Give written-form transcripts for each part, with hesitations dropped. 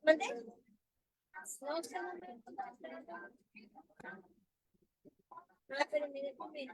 ¿Mande? No, usted no me... Ah, pero mire, mire.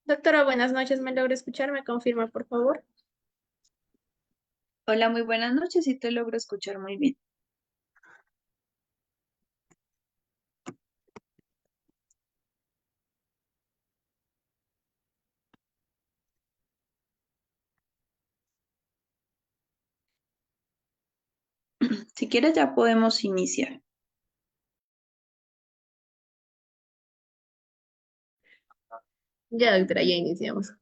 Doctora, buenas noches. ¿Me logra escuchar? ¿Me confirma, por favor? Hola, muy buenas noches, y te logro escuchar muy bien. Si quieres ya podemos iniciar. Ya, doctora, ya iniciamos.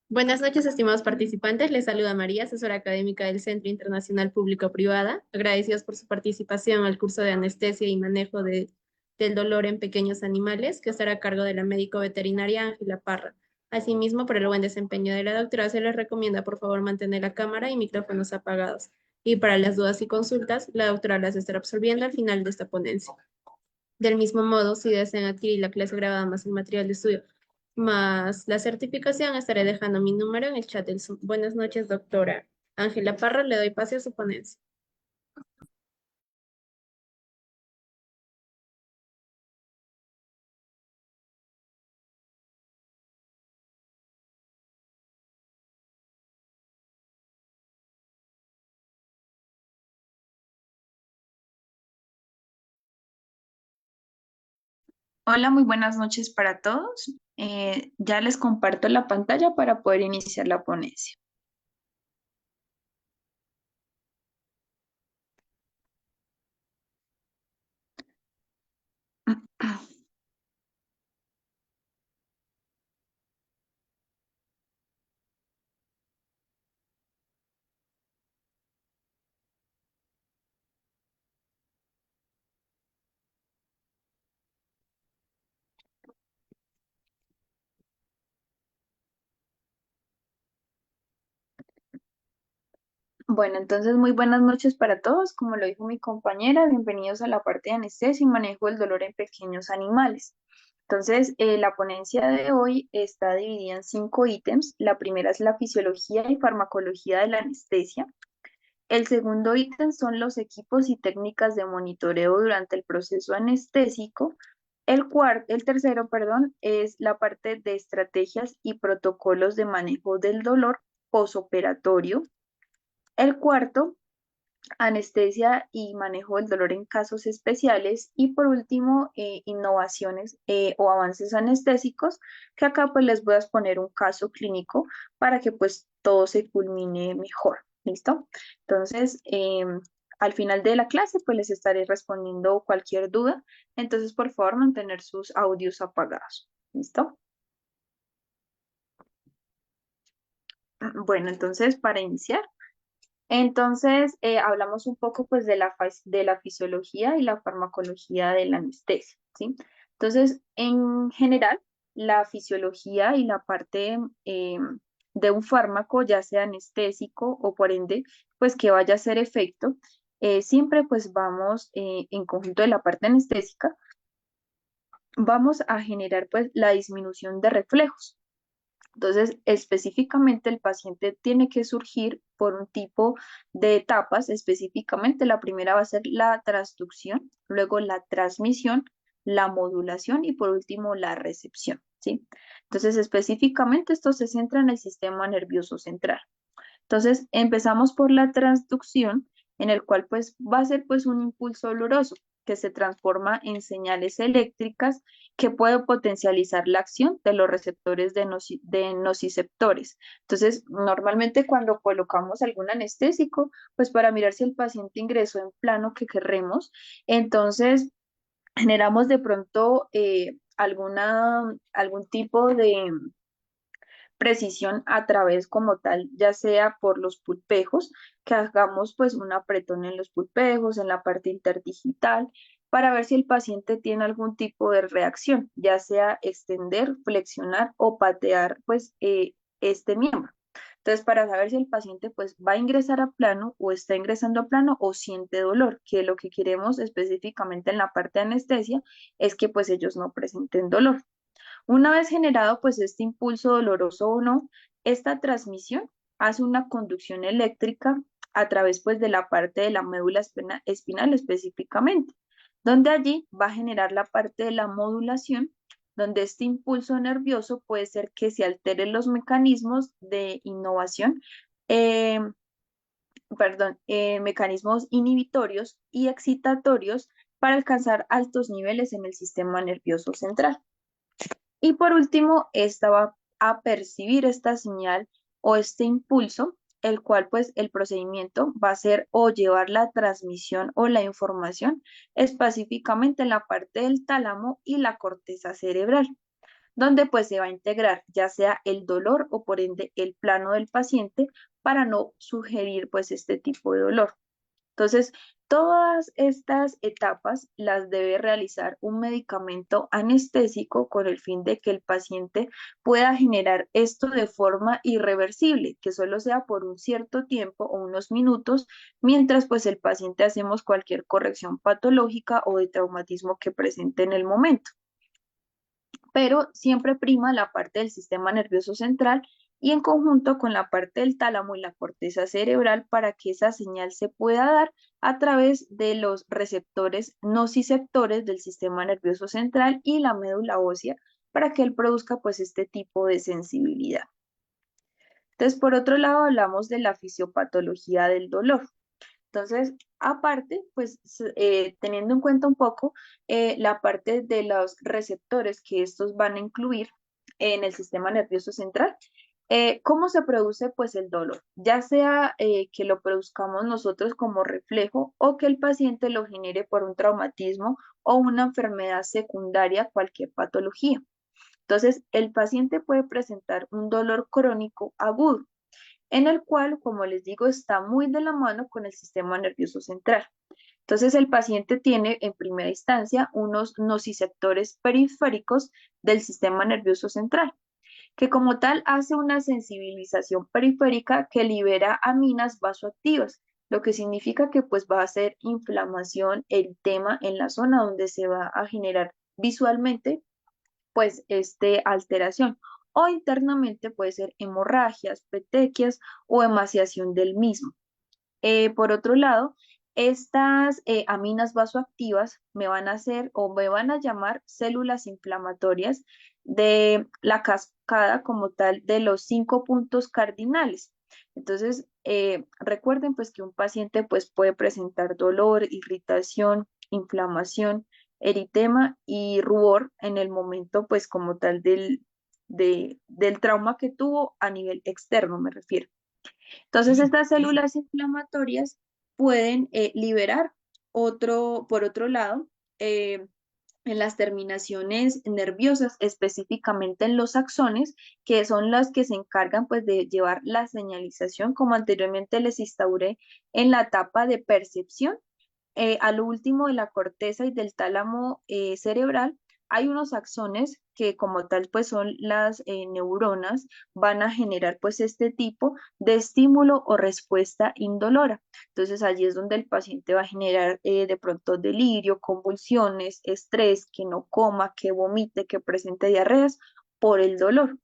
Buenas noches, estimados participantes. Les saluda María, asesora académica del Centro Internacional Público-Privada. Agradecidos por su participación al curso de anestesia y manejo del dolor en pequeños animales, que estará a cargo de la médico veterinaria Ángela Parra. Asimismo, por el buen desempeño de la doctora, se les recomienda, por favor, mantener la cámara y micrófonos apagados. Y para las dudas y consultas, la doctora las estará absolviendo al final de esta ponencia. Del mismo modo, si desean adquirir la clase grabada más el material de estudio más la certificación, estaré dejando mi número en el chat del Zoom. Buenas noches, doctora Ángela Parra. Le doy pase a su ponencia. Hola, muy buenas noches para todos. Ya les comparto la pantalla para poder iniciar la ponencia. Bueno, entonces muy buenas noches para todos. Como lo dijo mi compañera, bienvenidos a la parte de anestesia y manejo del dolor en pequeños animales. Entonces, la ponencia de hoy está dividida en 5 ítems. La primera es la fisiología y farmacología de la anestesia. El segundo ítem son los equipos y técnicas de monitoreo durante el proceso anestésico. El tercero, perdón, es la parte de estrategias y protocolos de manejo del dolor posoperatorio. El cuarto, anestesia y manejo del dolor en casos especiales. Y por último, innovaciones o avances anestésicos, que acá pues les voy a exponer un caso clínico para que pues todo se culmine mejor. ¿Listo? Entonces, al final de la clase pues les estaré respondiendo cualquier duda. Entonces, por favor, mantener sus audios apagados. ¿Listo? Bueno, entonces para iniciar. Entonces, hablamos un poco pues de la fisiología y la farmacología de la anestesia, ¿sí? Entonces, en general, la fisiología y la parte de un fármaco, ya sea anestésico o por ende, pues que vaya a hacer efecto, siempre pues vamos en conjunto de la parte anestésica, vamos a generar pues la disminución de reflejos. Entonces, específicamente el paciente tiene que surgir por un tipo de etapas. Específicamente la primera va a ser la transducción, luego la transmisión, la modulación y por último la recepción, ¿sí? Entonces, específicamente esto se centra en el sistema nervioso central. Entonces, empezamos por la transducción, en el cual pues va a ser pues un impulso doloroso que se transforma en señales eléctricas que puede potencializar la acción de los receptores de nociceptores. Entonces, normalmente cuando colocamos algún anestésico, pues para mirar si el paciente ingresó en plano que queremos, entonces generamos de pronto algún tipo de precisión a través como tal, ya sea por los pulpejos, que hagamos pues un apretón en los pulpejos, en la parte interdigital, para ver si el paciente tiene algún tipo de reacción, ya sea extender, flexionar o patear pues este miembro. Entonces, para saber si el paciente pues va a ingresar a plano o está ingresando a plano o siente dolor, que lo que queremos específicamente en la parte de anestesia es que pues ellos no presenten dolor. Una vez generado pues este impulso doloroso o no, esta transmisión hace una conducción eléctrica a través pues de la parte de la médula espinal específicamente, donde allí va a generar la parte de la modulación, donde este impulso nervioso puede ser que se alteren los mecanismos de innovación, eh, mecanismos inhibitorios y excitatorios para alcanzar altos niveles en el sistema nervioso central. Y por último, esta va a percibir esta señal o este impulso, el cual pues el procedimiento va a ser o llevar la transmisión o la información específicamente en la parte del tálamo y la corteza cerebral, donde pues se va a integrar ya sea el dolor o por ende el plano del paciente para no sugerir pues este tipo de dolor. Entonces, todas estas etapas las debe realizar un medicamento anestésico con el fin de que el paciente pueda generar esto de forma irreversible, que solo sea por un cierto tiempo o unos minutos, mientras pues el paciente hacemos cualquier corrección patológica o de traumatismo que presente en el momento, pero siempre prima la parte del sistema nervioso central y en conjunto con la parte del tálamo y la corteza cerebral para que esa señal se pueda dar a través de los receptores nociceptores del sistema nervioso central y la médula ósea para que él produzca pues este tipo de sensibilidad. Entonces, por otro lado, hablamos de la fisiopatología del dolor. Entonces, aparte, pues teniendo en cuenta un poco la parte de los receptores que estos van a incluir en el sistema nervioso central, ¿cómo se produce pues el dolor? Ya sea que lo produzcamos nosotros como reflejo o que el paciente lo genere por un traumatismo o una enfermedad secundaria, cualquier patología. Entonces, el paciente puede presentar un dolor crónico agudo en el cual, como les digo, está muy de la mano con el sistema nervioso central. Entonces, el paciente tiene en primera instancia unos nociceptores periféricos del sistema nervioso central, que como tal hace una sensibilización periférica que libera aminas vasoactivas, lo que significa que pues va a hacer inflamación, eritema en la zona donde se va a generar visualmente pues alteración o internamente puede ser hemorragias, petequias o emaciación del mismo. Por otro lado, estas aminas vasoactivas me van a hacer o me van a llamar células inflamatorias de la cascada como tal de los 5 puntos cardinales. Entonces, recuerden pues que un paciente pues puede presentar dolor, irritación, inflamación, eritema y rubor en el momento pues como tal del trauma que tuvo a nivel externo, me refiero. Entonces, estas células inflamatorias pueden liberar por otro lado, en las terminaciones nerviosas, específicamente en los axones, que son las que se encargan pues de llevar la señalización, como anteriormente les instauré en la etapa de percepción, a lo último de la corteza y del tálamo cerebral, hay unos axones que como tal pues son las neuronas, van a generar pues este tipo de estímulo o respuesta indolora. Entonces allí es donde el paciente va a generar de pronto delirio, convulsiones, estrés, que no coma, que vomite, que presente diarreas por el dolor.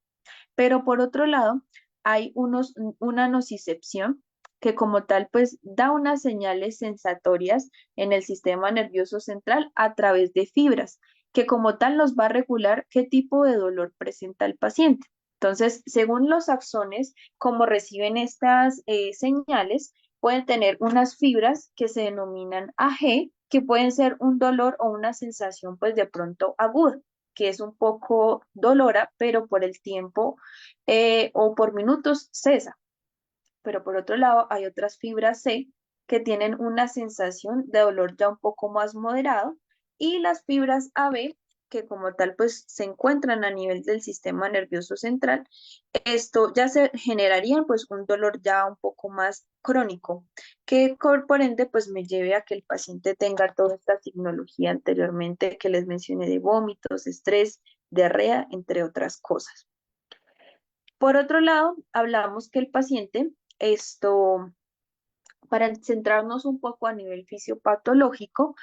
Pero por otro lado, hay una nocicepción que como tal pues da unas señales sensatorias en el sistema nervioso central a través de fibras, que como tal nos va a regular qué tipo de dolor presenta el paciente. Entonces, según los axones, como reciben estas señales, pueden tener unas fibras que se denominan AG, que pueden ser un dolor o una sensación pues de pronto aguda, que es un poco dolora, pero por el tiempo o por minutos cesa. Pero por otro lado, hay otras fibras C que tienen una sensación de dolor ya un poco más moderado y las fibras AB que como tal pues se encuentran a nivel del sistema nervioso central, esto ya se generarían pues un dolor ya un poco más crónico, que por ende pues me lleve a que el paciente tenga toda esta signología anteriormente que les mencioné de vómitos, estrés, diarrea, entre otras cosas. Por otro lado, hablamos que el paciente, para centrarnos un poco a nivel fisiopatológico,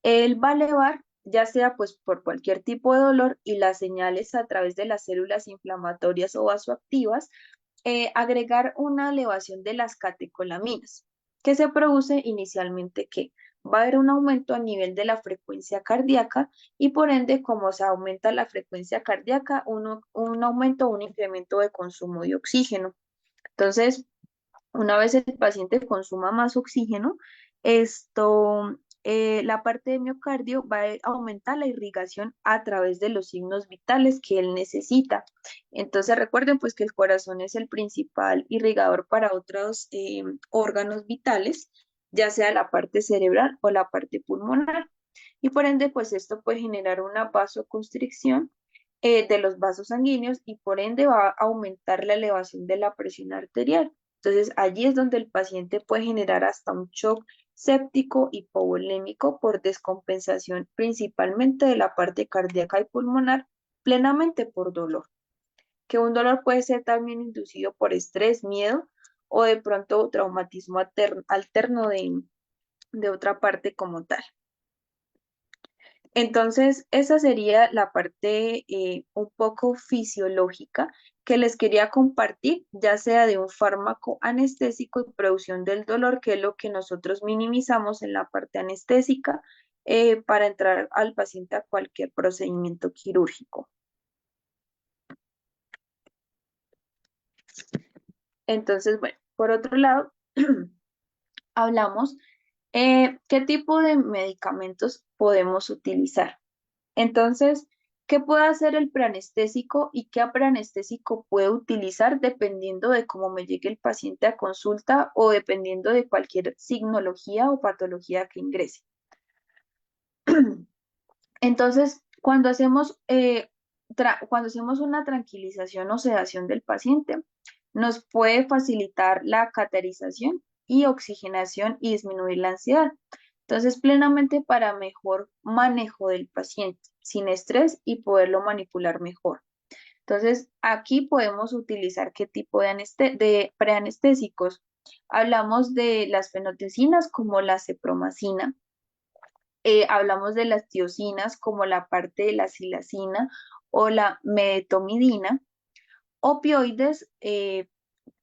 él va a elevar, ya sea pues por cualquier tipo de dolor y las señales a través de las células inflamatorias o vasoactivas, agregar una elevación de las catecolaminas, que se produce inicialmente que va a haber un aumento a nivel de la frecuencia cardíaca y por ende, como se aumenta la frecuencia cardíaca, un aumento, un incremento de consumo de oxígeno. Entonces, una vez el paciente consuma más oxígeno, la parte de miocardio va a aumentar la irrigación a través de los signos vitales que él necesita. Entonces recuerden pues que el corazón es el principal irrigador para otros órganos vitales, ya sea la parte cerebral o la parte pulmonar. Y por ende pues esto puede generar una vasoconstricción de los vasos sanguíneos y por ende va a aumentar la elevación de la presión arterial. Entonces, allí es donde el paciente puede generar hasta un shock séptico hipovolémico por descompensación principalmente de la parte cardíaca y pulmonar, plenamente por dolor. Que un dolor puede ser también inducido por estrés, miedo o de pronto traumatismo alterno de otra parte como tal. Entonces, esa sería la parte un poco fisiológica que les quería compartir, ya sea de un fármaco anestésico y producción del dolor, que es lo que nosotros minimizamos en la parte anestésica para entrar al paciente a cualquier procedimiento quirúrgico. Entonces, bueno, por otro lado, hablamos qué tipo de medicamentos podemos utilizar. Entonces, ¿qué puede hacer el preanestésico y qué preanestésico puede utilizar dependiendo de cómo me llegue el paciente a consulta o dependiendo de cualquier signología o patología que ingrese? Entonces, cuando hacemos una tranquilización o sedación del paciente, nos puede facilitar la caterización y oxigenación y disminuir la ansiedad. Entonces, plenamente para mejor manejo del paciente, sin estrés y poderlo manipular mejor. Entonces, aquí podemos utilizar qué tipo de preanestésicos. Hablamos de las fenotecinas como la cepromacina, hablamos de las tiocinas como la parte de la silacina o la medetomidina. Opioides,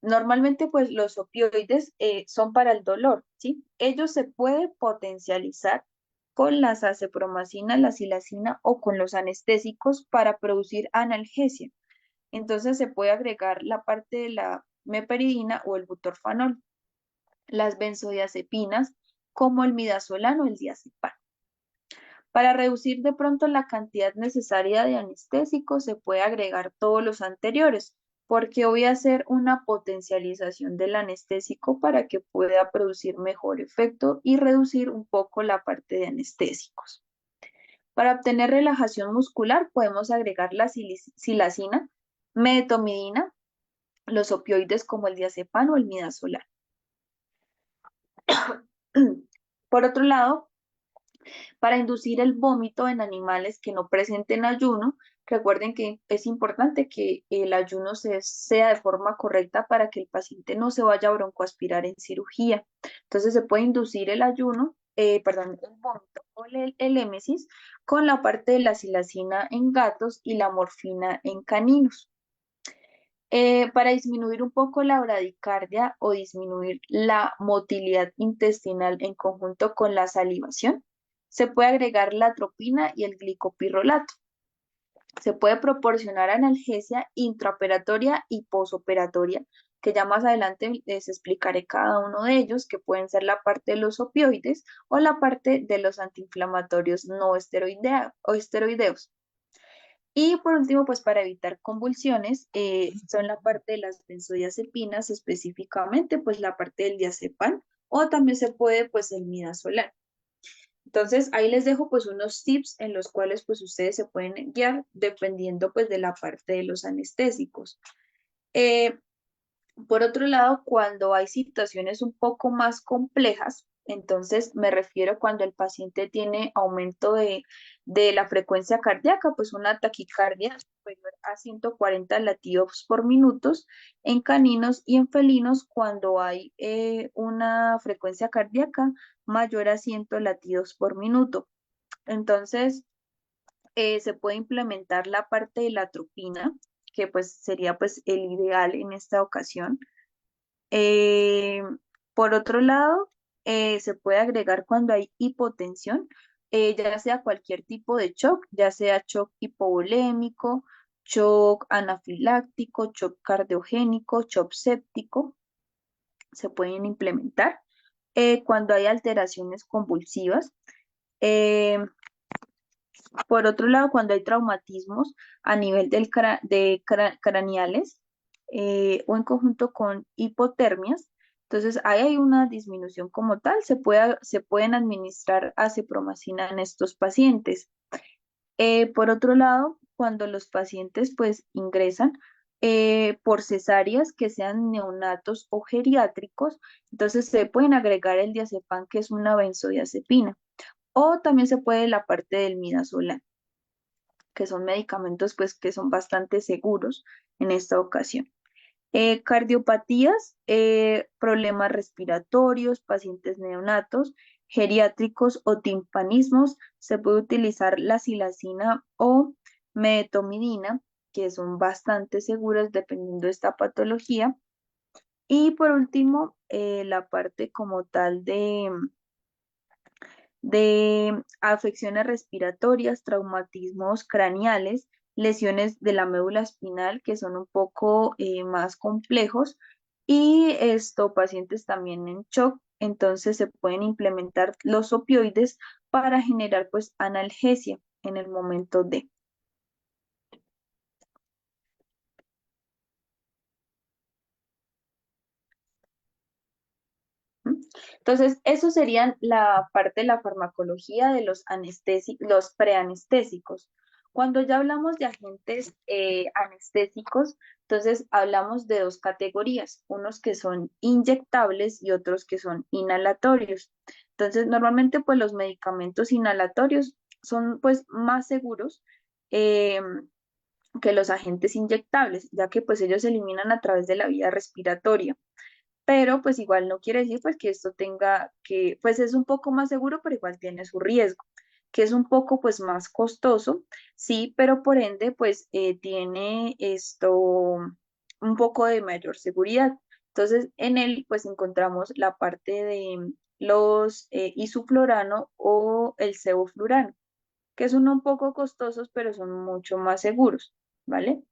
normalmente pues los opioides son para el dolor, ¿sí? Ellos se pueden potencializar con las acepromacina, la silacina o con los anestésicos para producir analgesia. Entonces se puede agregar la parte de la meperidina o el butorfanol, las benzodiazepinas como el midazolam o el diazepam. Para reducir de pronto la cantidad necesaria de anestésicos se puede agregar todos los anteriores, porque voy a hacer una potencialización del anestésico para que pueda producir mejor efecto y reducir un poco la parte de anestésicos. Para obtener relajación muscular podemos agregar la silacina, medetomidina, los opioides como el diazepam o el midazolam. Por otro lado, para inducir el vómito en animales que no presenten ayuno, recuerden que es importante que el ayuno sea de forma correcta para que el paciente no se vaya a broncoaspirar en cirugía. Entonces se puede inducir el ayuno, perdón, el vómito o el émesis con la parte de la silacina en gatos y la morfina en caninos. Para disminuir un poco la bradicardia o disminuir la motilidad intestinal en conjunto con la salivación, se puede agregar la atropina y el glicopirrolato. Se puede proporcionar analgesia intraoperatoria y posoperatoria, que ya más adelante les explicaré cada uno de ellos, que pueden ser la parte de los opioides o la parte de los antiinflamatorios no esteroideos. Y por último, pues para evitar convulsiones, son la parte de las benzodiazepinas, específicamente pues la parte del diazepam, o también se puede pues el midazolam. Entonces ahí les dejo pues unos tips en los cuales pues ustedes se pueden guiar dependiendo pues de la parte de los anestésicos. Eh, por otro lado, cuando hay situaciones un poco más complejas, entonces me refiero cuando el paciente tiene aumento de la frecuencia cardíaca, pues una taquicardia superior a 140 latidos por minuto en caninos y en felinos cuando hay una frecuencia cardíaca mayor a 100 latidos por minuto. Entonces, se puede implementar la parte de la atropina, que pues sería pues el ideal en esta ocasión. Eh, por otro lado, se puede agregar cuando hay hipotensión, ya sea cualquier tipo de shock, ya sea shock hipovolémico, shock anafiláctico, shock cardiogénico, shock séptico, se pueden implementar. Cuando hay alteraciones convulsivas. Eh, por otro lado, cuando hay traumatismos a nivel craneales, o en conjunto con hipotermias, entonces ahí hay una disminución como tal, se pueden administrar acipromicina en estos pacientes. Por otro lado, cuando los pacientes pues ingresan por cesáreas que sean neonatos o geriátricos, entonces se pueden agregar el diazepam, que es una benzodiazepina, o también se puede la parte del midazolam, que son medicamentos pues que son bastante seguros en esta ocasión. Cardiopatías, problemas respiratorios, pacientes neonatos, geriátricos o timpanismos, se puede utilizar la silacina o medetomidina, que son bastante seguras dependiendo de esta patología. Y por último, la parte como tal de afecciones respiratorias, traumatismos craneales, lesiones de la médula espinal que son un poco más complejos y pacientes también en shock. Entonces se pueden implementar los opioides para generar pues analgesia en el momento de. ¿Mm? Entonces, eso serían la parte de la farmacología de los preanestésicos. Cuando ya hablamos de agentes anestésicos, entonces hablamos de dos categorías, unos que son inyectables y otros que son inhalatorios. Entonces, normalmente pues los medicamentos inhalatorios son pues más seguros eh, que los agentes inyectables, ya que pues ellos se eliminan a través de la vía respiratoria, pero pues igual no quiere decir pues que esto tenga que, pues es un poco más seguro, pero igual tiene su riesgo, que es un poco pues más costoso, sí, pero por ende pues tiene un poco de mayor seguridad. Entonces en él pues encontramos la parte de los isoflurano o el sevoflurano, que son un poco costosos, pero son mucho más seguros, ¿vale?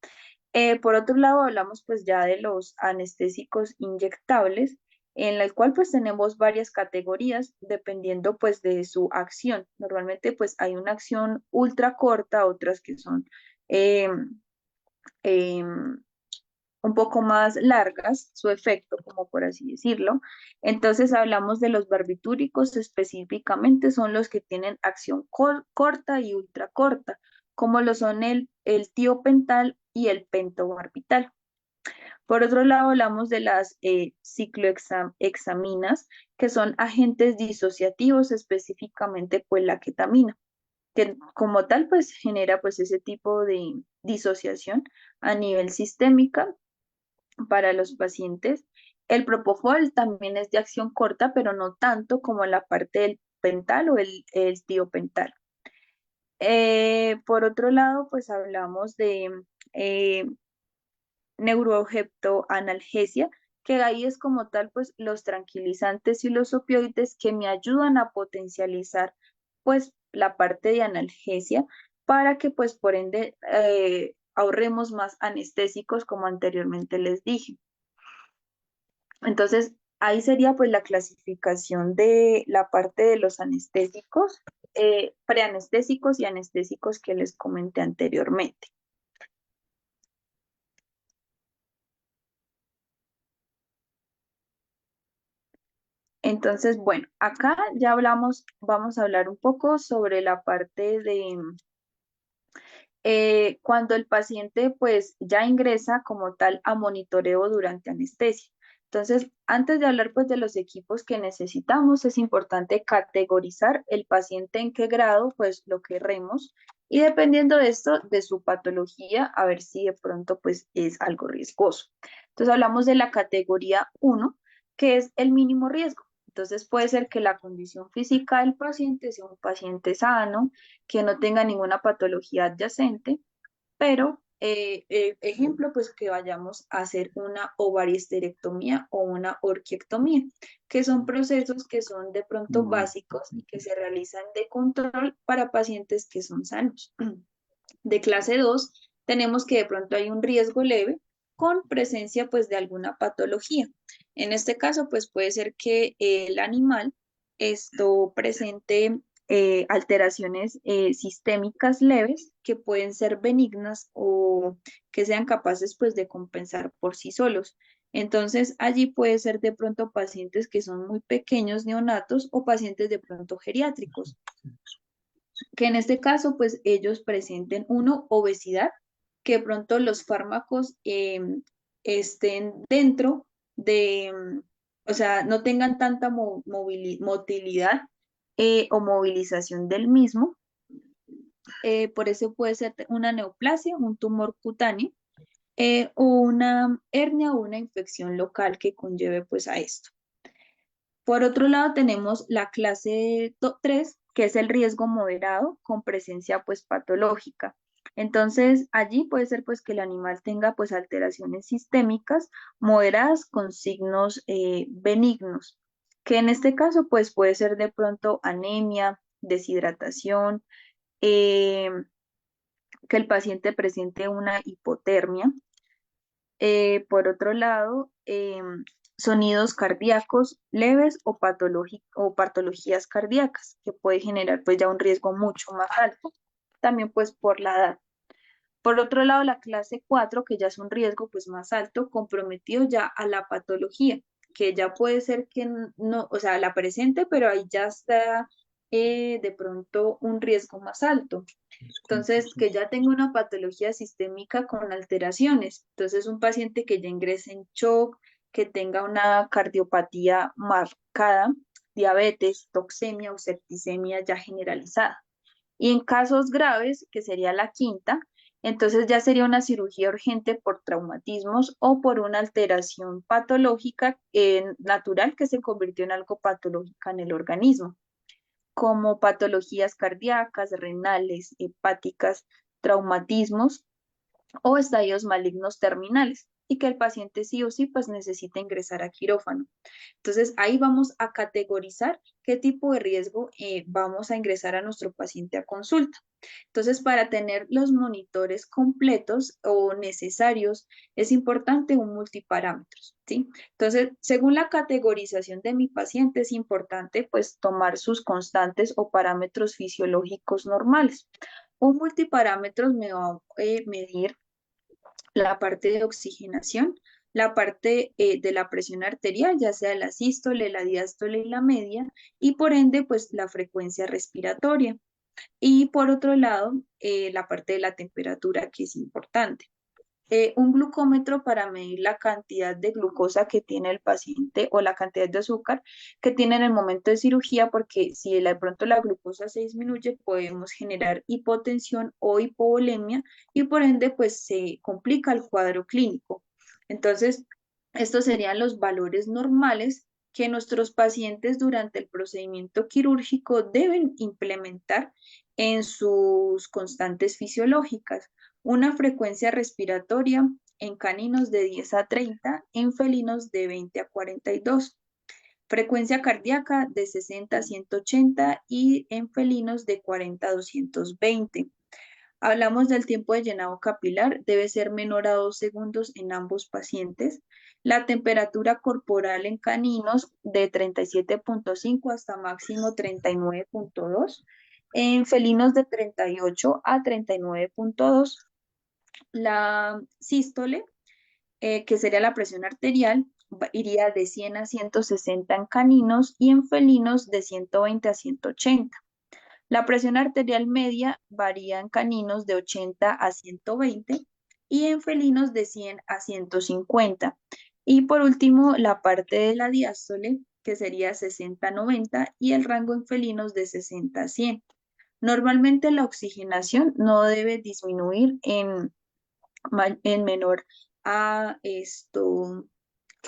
Por otro lado, hablamos pues ya de los anestésicos inyectables, en el cual pues tenemos varias categorías dependiendo pues de su acción. Normalmente pues hay una acción ultra corta, otras que son eh, em, un poco más largas, su efecto, como por así decirlo. Entonces hablamos de los barbitúricos, específicamente son los que tienen acción corta y ultra corta, como lo son el tiopental y el pentobarbital. Por otro lado, hablamos de las ciclohexaminas, que son agentes disociativos, específicamente pues la ketamina, que como tal pues genera pues ese tipo de disociación a nivel sistémica para los pacientes. El propofol también es de acción corta, pero no tanto como la parte del pental o el tiopental. Por otro lado, pues hablamos de eh, neuroheptoanalgesia, que ahí es como tal, pues los tranquilizantes y los opioides que me ayudan a potencializar, pues la parte de analgesia para que, pues por ende, ahorremos más anestésicos, como anteriormente les dije. Entonces, ahí sería pues la clasificación de la parte de los anestésicos, preanestésicos y anestésicos que les comenté anteriormente. Entonces, bueno, acá ya hablamos, vamos a hablar un poco sobre la parte de cuando el paciente pues ya ingresa como tal a monitoreo durante anestesia. Entonces, antes de hablar pues de los equipos que necesitamos, es importante categorizar el paciente en qué grado pues lo queremos y dependiendo de esto, de su patología, a ver si de pronto pues es algo riesgoso. Entonces, hablamos de la categoría 1, que es el mínimo riesgo. Entonces, puede ser que la condición física del paciente sea un paciente sano, que no tenga ninguna patología adyacente, pero ejemplo, pues que vayamos a hacer una ovariesterectomía o una orquiectomía, que son procesos que son de pronto básicos y que se realizan de control para pacientes que son sanos. De clase 2 tenemos que de pronto hay un riesgo leve con presencia pues de alguna patología. En este caso pues puede ser que el animal esto presente alteraciones sistémicas leves que pueden ser benignas o que sean capaces pues de compensar por sí solos. Entonces allí puede ser de pronto pacientes que son muy pequeños, neonatos o pacientes de pronto geriátricos que en este caso, pues ellos presenten, uno, obesidad, que de pronto los fármacos estén dentro de, o sea, no tengan tanta motilidad o movilización del mismo. Por eso puede ser una neoplasia, un tumor cutáneo, o una hernia o una infección local que conlleve pues a esto. Por otro lado, tenemos la clase 3, que es el riesgo moderado con presencia pues patológica. Entonces, allí puede ser pues que el animal tenga pues alteraciones sistémicas moderadas con signos benignos, que en este caso pues puede ser de pronto anemia, deshidratación, eh, que el paciente presente una hipotermia. Por otro lado, sonidos cardíacos leves o, o patologías cardíacas, que puede generar pues ya un riesgo mucho más alto, también pues por la edad. Por otro lado, la clase 4 que ya es un riesgo pues más alto, comprometido ya a la patología, que ya puede ser que no, o sea, la presente, pero ahí ya está de pronto un riesgo más alto. Entonces, que ya tenga una patología sistémica con alteraciones. Entonces, un paciente que ya ingrese en shock, que tenga una cardiopatía marcada, diabetes, toxemia o septicemia ya generalizada. Y en casos graves, que sería la quinta, entonces ya sería una cirugía urgente por traumatismos o por una alteración patológica natural que se convirtió en algo patológica en el organismo como patologías cardíacas, renales, hepáticas, traumatismos o estadios malignos terminales y que el paciente sí o sí pues necesita ingresar a quirófano. Entonces ahí vamos a categorizar qué tipo de riesgo vamos a ingresar a nuestro paciente a consulta. Entonces, para tener los monitores completos o necesarios, es importante un multiparámetros, ¿sí? Entonces, según la categorización de mi paciente, es importante pues tomar sus constantes o parámetros fisiológicos normales. Un multiparámetros me va a medir la parte de oxigenación, la parte de la presión arterial, ya sea la sístole, la diástole y la media, y por ende, pues la frecuencia respiratoria. Y por otro lado, la parte de la temperatura, que es importante. Un glucómetro para medir la cantidad de glucosa que tiene el paciente o la cantidad de azúcar que tiene en el momento de cirugía, porque si de pronto la glucosa se disminuye, podemos generar hipotensión o hipovolemia y por ende pues se complica el cuadro clínico. Entonces, estos serían los valores normales que nuestros pacientes durante el procedimiento quirúrgico deben implementar en sus constantes fisiológicas. Una frecuencia respiratoria en caninos de 10 a 30, en felinos de 20 a 42. Frecuencia cardíaca de 60 a 180 y en felinos de 40 a 220. Hablamos del tiempo de llenado capilar, debe ser menor a 2 segundos en ambos pacientes. La temperatura corporal en caninos de 37.5 hasta máximo 39.2. En felinos de 38 a 39.2. La sístole, que sería la presión arterial, iría de 100 a 160 en caninos y en felinos de 120 a 180. La presión arterial media varía en caninos de 80 a 120 y en felinos de 100 a 150. Y por último, la parte de la diástole, que sería 60 a 90 y el rango en felinos de 60 a 100. Normalmente la oxigenación no debe disminuir en menor a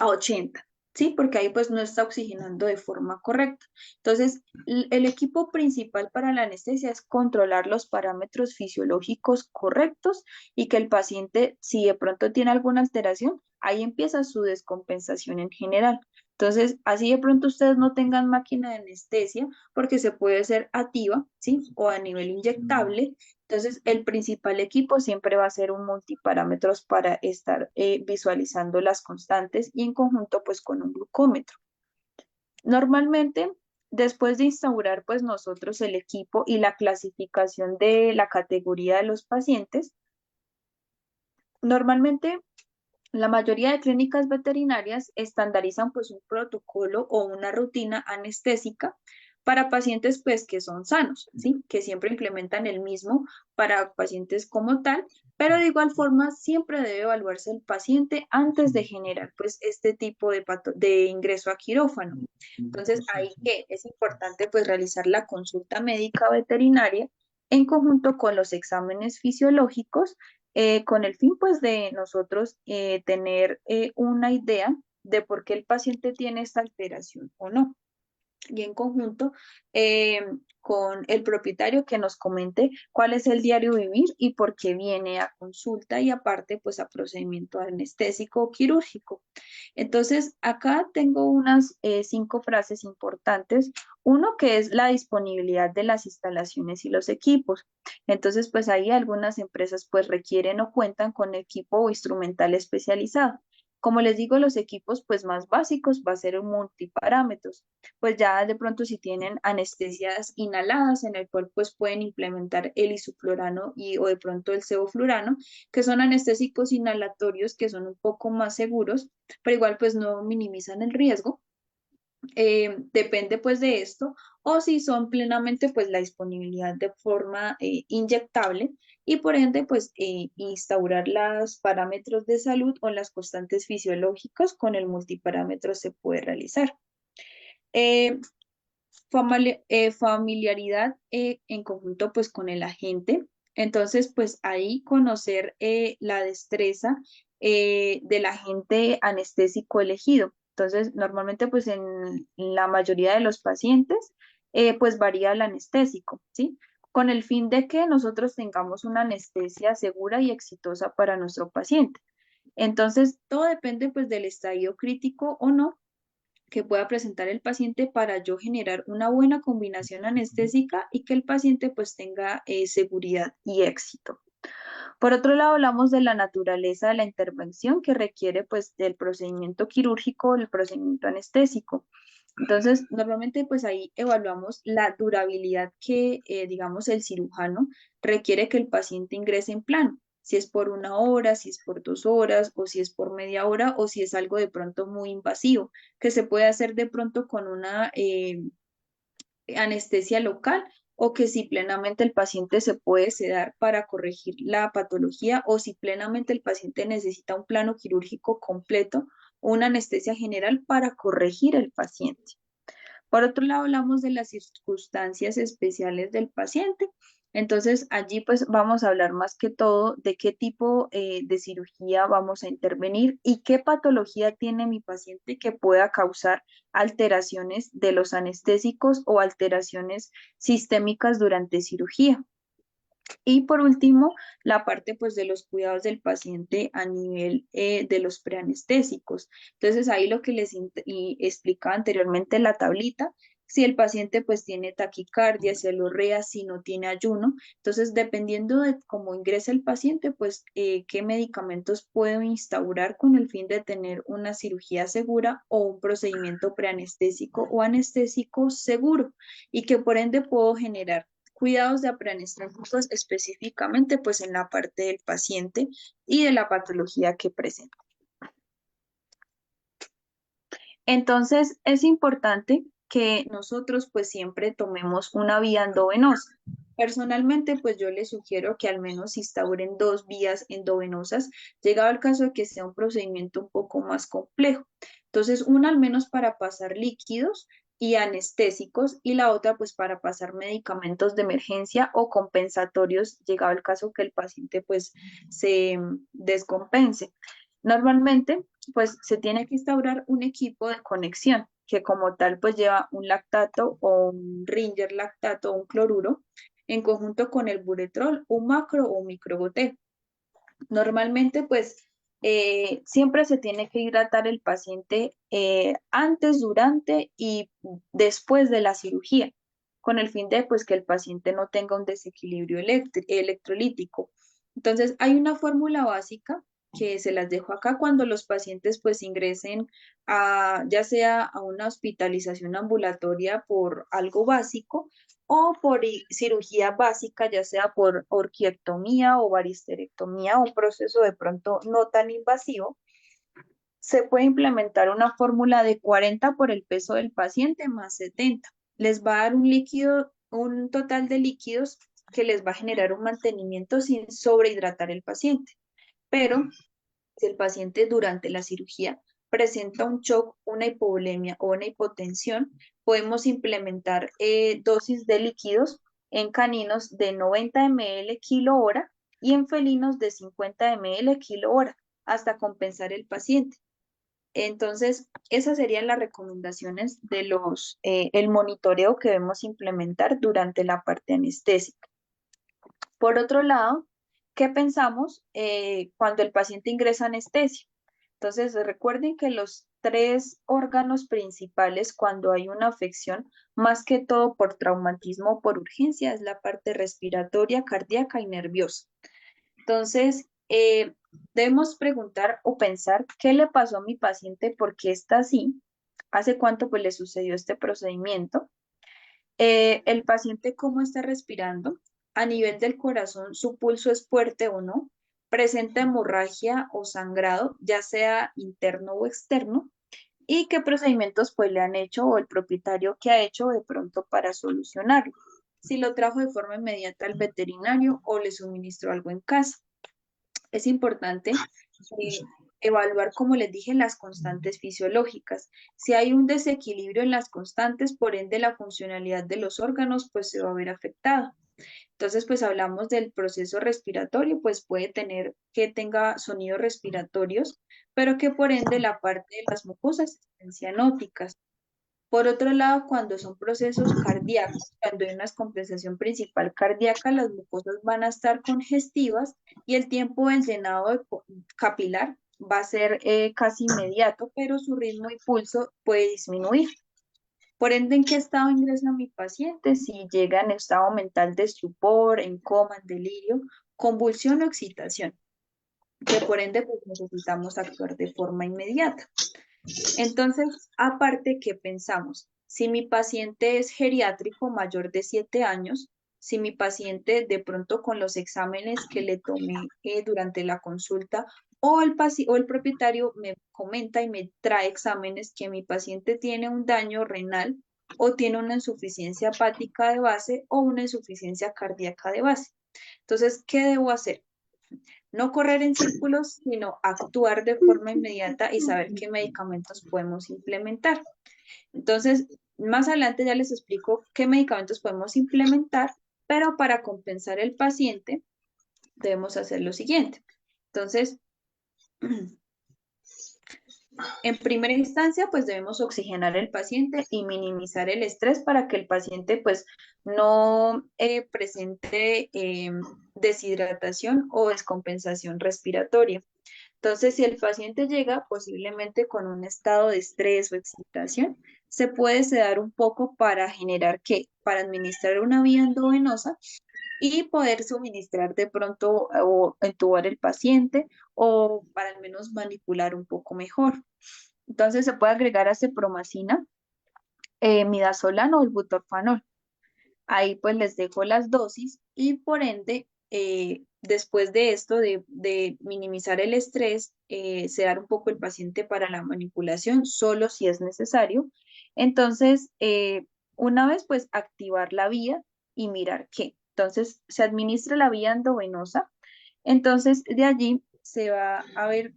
80. ¿sí? Porque ahí pues no está oxigenando de forma correcta. Entonces, el equipo principal para la anestesia es controlar los parámetros fisiológicos correctos y que el paciente, si de pronto tiene alguna alteración, ahí empieza su descompensación en general. Entonces, así de pronto ustedes no tengan máquina de anestesia porque se puede hacer activa, ¿sí? O a nivel inyectable. Entonces, el principal equipo siempre va a ser un multiparámetros para estar visualizando las constantes y en conjunto pues con un glucómetro. Normalmente, después de instaurar pues nosotros el equipo y la clasificación de la categoría de los pacientes, normalmente la mayoría de clínicas veterinarias estandarizan pues un protocolo o una rutina anestésica para pacientes pues que son sanos, ¿sí? Que siempre implementan el mismo para pacientes como tal, pero de igual forma siempre debe evaluarse el paciente antes de generar pues este tipo de ingreso a quirófano. Entonces ahí que es importante pues realizar la consulta médica veterinaria en conjunto con los exámenes fisiológicos con el fin pues de nosotros tener una idea de por qué el paciente tiene esta alteración o no. Y en conjunto eh, con el propietario que nos comente cuál es el diario vivir y por qué viene a consulta y aparte pues a procedimiento anestésico o quirúrgico. Entonces, acá tengo unas 5 frases importantes. Uno que es la disponibilidad de las instalaciones y los equipos. Entonces, pues ahí algunas empresas pues requieren o cuentan con equipo o instrumental especializado. Como les digo, los equipos pues más básicos va a ser un multiparámetros. Pues ya de pronto si tienen anestesias inhaladas en el cual pues pueden implementar el isoflurano o de pronto el sevoflurano, que son anestésicos inhalatorios que son un poco más seguros pero igual pues no minimizan el riesgo. Depende pues de esto, o si son plenamente pues la disponibilidad de forma inyectable y por ende pues instaurar los parámetros de salud o las constantes fisiológicas con el multiparámetro se puede realizar. Eh, familiaridad en conjunto pues con el agente. Entonces pues ahí conocer la destreza del agente anestésico elegido. Entonces normalmente pues en la mayoría de los pacientes pues varía el anestésico, ¿sí? Con el fin de que nosotros tengamos una anestesia segura y exitosa para nuestro paciente. Entonces todo depende pues del estadio crítico o no que pueda presentar el paciente para yo generar una buena combinación anestésica y que el paciente pues tenga seguridad y éxito. Por otro lado, hablamos de la naturaleza de la intervención que requiere pues del procedimiento quirúrgico o el procedimiento anestésico. Entonces, normalmente pues ahí evaluamos la durabilidad que, digamos, el cirujano requiere que el paciente ingrese en plano. Si es por 1 hora, si es por 2 horas, o si es por media hora, o si es algo de pronto muy invasivo, que se puede hacer de pronto con una anestesia local o que si plenamente el paciente se puede sedar para corregir la patología o si plenamente el paciente necesita un plano quirúrgico completo o una anestesia general para corregir el paciente. Por otro lado, hablamos de las circunstancias especiales del paciente. Entonces, allí pues vamos a hablar más que todo de qué tipo de cirugía vamos a intervenir y qué patología tiene mi paciente que pueda causar alteraciones de los anestésicos o alteraciones sistémicas durante cirugía. Y por último, la parte pues de los cuidados del paciente a nivel de los preanestésicos. Entonces ahí lo que y explicaba anteriormente en la tablita, si el paciente pues tiene taquicardia, celorrea, si no tiene ayuno, entonces dependiendo de cómo ingresa el paciente, pues qué medicamentos puedo instaurar con el fin de tener una cirugía segura o un procedimiento preanestésico o anestésico seguro y que por ende puedo generar cuidados de preanestésicos específicamente pues en la parte del paciente y de la patología que presenta. Entonces es importante que nosotros pues siempre tomemos una vía endovenosa. Personalmente pues yo les sugiero que al menos instauren 2 vías endovenosas, llegado al caso de que sea un procedimiento un poco más complejo. Entonces una al menos para pasar líquidos y anestésicos y la otra pues para pasar medicamentos de emergencia o compensatorios, llegado el caso que el paciente pues se descompense. Normalmente, pues se tiene que instaurar un equipo de conexión que como tal pues lleva un lactato o un ringer lactato o un cloruro en conjunto con el buretrol, un macro o un microgotero. Normalmente, pues, siempre se tiene que hidratar el paciente antes, durante y después de la cirugía, con el fin de, pues, que el paciente no tenga un desequilibrio electrolítico. Entonces, hay una fórmula básica que se las dejo acá cuando los pacientes, pues, ingresen a, ya sea a una hospitalización ambulatoria por algo básico o por cirugía básica, ya sea por orquiectomía o varisterectomía, un proceso de pronto no tan invasivo, se puede implementar una fórmula de 40 por el peso del paciente más 70. Les va a dar un líquido, un total de líquidos que les va a generar un mantenimiento sin sobrehidratar el paciente. Pero si el paciente durante la cirugía presenta un shock, una hipovolemia o una hipotensión, podemos implementar dosis de líquidos en caninos de 90 ml kilo hora y en felinos de 50 ml kilo hora hasta compensar el paciente. Entonces, esas serían las recomendaciones de el monitoreo que debemos implementar durante la parte anestésica. Por otro lado, ¿qué pensamos cuando el paciente ingresa a anestesia? Entonces, recuerden que los tres órganos principales cuando hay una afección, más que todo por traumatismo o por urgencia, es la parte respiratoria, cardíaca y nerviosa. Entonces, debemos preguntar o pensar qué le pasó a mi paciente, por qué está así, hace cuánto pues le sucedió este procedimiento, el paciente cómo está respirando, a nivel del corazón, su pulso es fuerte o no, presenta hemorragia o sangrado, ya sea interno o externo, y qué procedimientos pues le han hecho o el propietario que ha hecho de pronto para solucionarlo. Si lo trajo de forma inmediata al veterinario o le suministró algo en casa. Es importante evaluar, como les dije, las constantes fisiológicas. Si hay un desequilibrio en las constantes, por ende la funcionalidad de los órganos pues se va a ver afectada. Entonces, pues hablamos del proceso respiratorio, pues puede tener que tenga sonidos respiratorios, pero que por ende la parte de las mucosas estén cianóticas. Por otro lado, cuando son procesos cardíacos, cuando hay una descompensación principal cardíaca, las mucosas van a estar congestivas y el tiempo del llenado capilar va a ser casi inmediato, pero su ritmo y pulso puede disminuir. Por ende, ¿en qué estado ingresa mi paciente? Si llega en estado mental de estupor, en coma, en delirio, convulsión o excitación, que por ende pues, necesitamos actuar de forma inmediata. Entonces, aparte, ¿qué pensamos? Si mi paciente es geriátrico mayor de 7 años, si mi paciente de pronto con los exámenes que le tomé durante la consulta o el propietario me comenta y me trae exámenes que mi paciente tiene un daño renal o tiene una insuficiencia hepática de base o una insuficiencia cardíaca de base. Entonces, ¿qué debo hacer? No correr en círculos, sino actuar de forma inmediata y saber qué medicamentos podemos implementar. Entonces, más adelante ya les explico qué medicamentos podemos implementar, pero para compensar el paciente debemos hacer lo siguiente. Entonces, en primera instancia, pues debemos oxigenar el paciente y minimizar el estrés para que el paciente pues no presente deshidratación o descompensación respiratoria. Entonces, si el paciente llega posiblemente con un estado de estrés o excitación, se puede sedar un poco para generar que, para administrar una vía endovenosa y poder suministrar de pronto o entubar el paciente o para al menos manipular un poco mejor. Entonces, se puede agregar acepromacina, midazolam o el butorfanol. Ahí pues les dejo las dosis y por ende, después de esto, de minimizar el estrés, sedar un poco el paciente para la manipulación, solo si es necesario. Entonces, una vez pues activar la vía y mirar qué. Entonces, se administra la vía endovenosa. Entonces, de allí se va a ver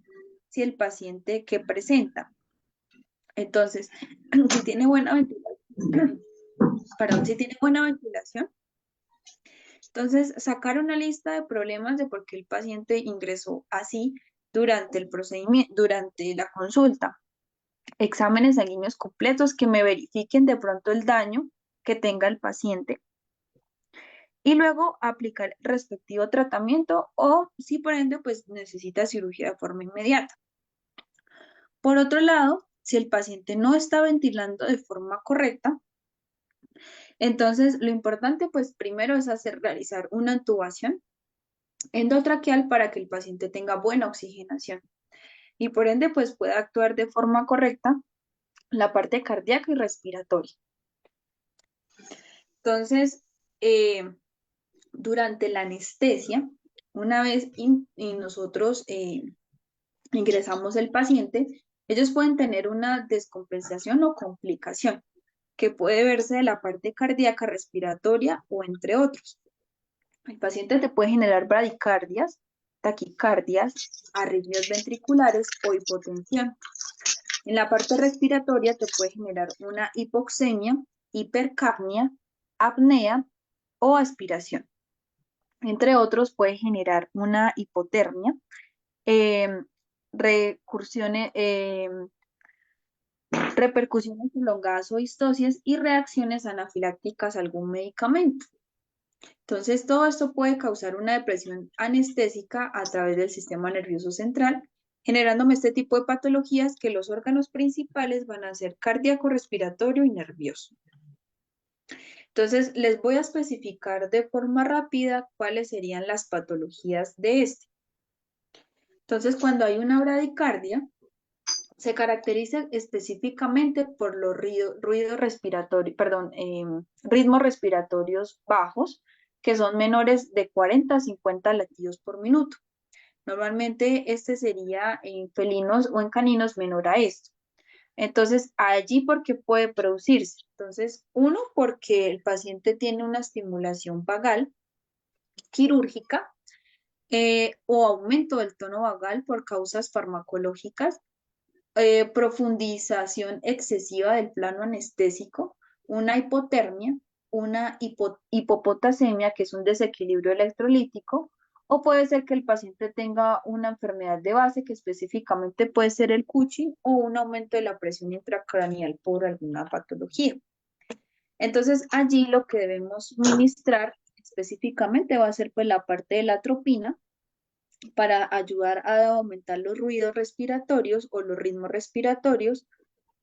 si el paciente que presenta. Entonces, si tiene buena ventilación, perdón, si tiene buena ventilación, entonces sacar una lista de problemas de por qué el paciente ingresó así durante el procedimiento, durante la consulta. Exámenes sanguíneos completos que me verifiquen de pronto el daño que tenga el paciente y luego aplicar el respectivo tratamiento o si por ende pues necesita cirugía de forma inmediata. Por otro lado, si el paciente no está ventilando de forma correcta, entonces lo importante pues primero es realizar una intubación endotraqueal para que el paciente tenga buena oxigenación y por ende pues pueda actuar de forma correcta la parte cardíaca y respiratoria. Entonces, durante la anestesia, una vez nosotros ingresamos el paciente, ellos pueden tener una descompensación o complicación que puede verse de la parte cardíaca, respiratoria o entre otros. El paciente te puede generar bradicardias, taquicardias, arritmias ventriculares o hipotensión. En la parte respiratoria te puede generar una hipoxemia, hipercapnia, apnea o aspiración. Entre otros, puede generar una hipotermia, repercusiones prolongadas o histosias y reacciones anafilácticas a algún medicamento. Entonces, todo esto puede causar una depresión anestésica a través del sistema nervioso central, generándome este tipo de patologías que los órganos principales van a ser cardíaco, respiratorio y nervioso. Entonces, les voy a especificar de forma rápida cuáles serían las patologías de este. Entonces, cuando hay una bradicardia, se caracteriza específicamente por los ritmos respiratorios bajos, que son menores de 40 a 50 latidos por minuto. Normalmente este sería en felinos o en caninos menor a esto. Entonces, allí, ¿por qué puede producirse? Entonces, uno, porque el paciente tiene una estimulación vagal quirúrgica o aumento del tono vagal por causas farmacológicas, profundización excesiva del plano anestésico, una hipotermia, una hipopotasemia, que es un desequilibrio electrolítico, o puede ser que el paciente tenga una enfermedad de base que específicamente puede ser el Cushing o un aumento de la presión intracraneal por alguna patología. Entonces, allí lo que debemos ministrar específicamente va a ser pues la parte de la atropina para ayudar a aumentar los ruidos respiratorios o los ritmos respiratorios,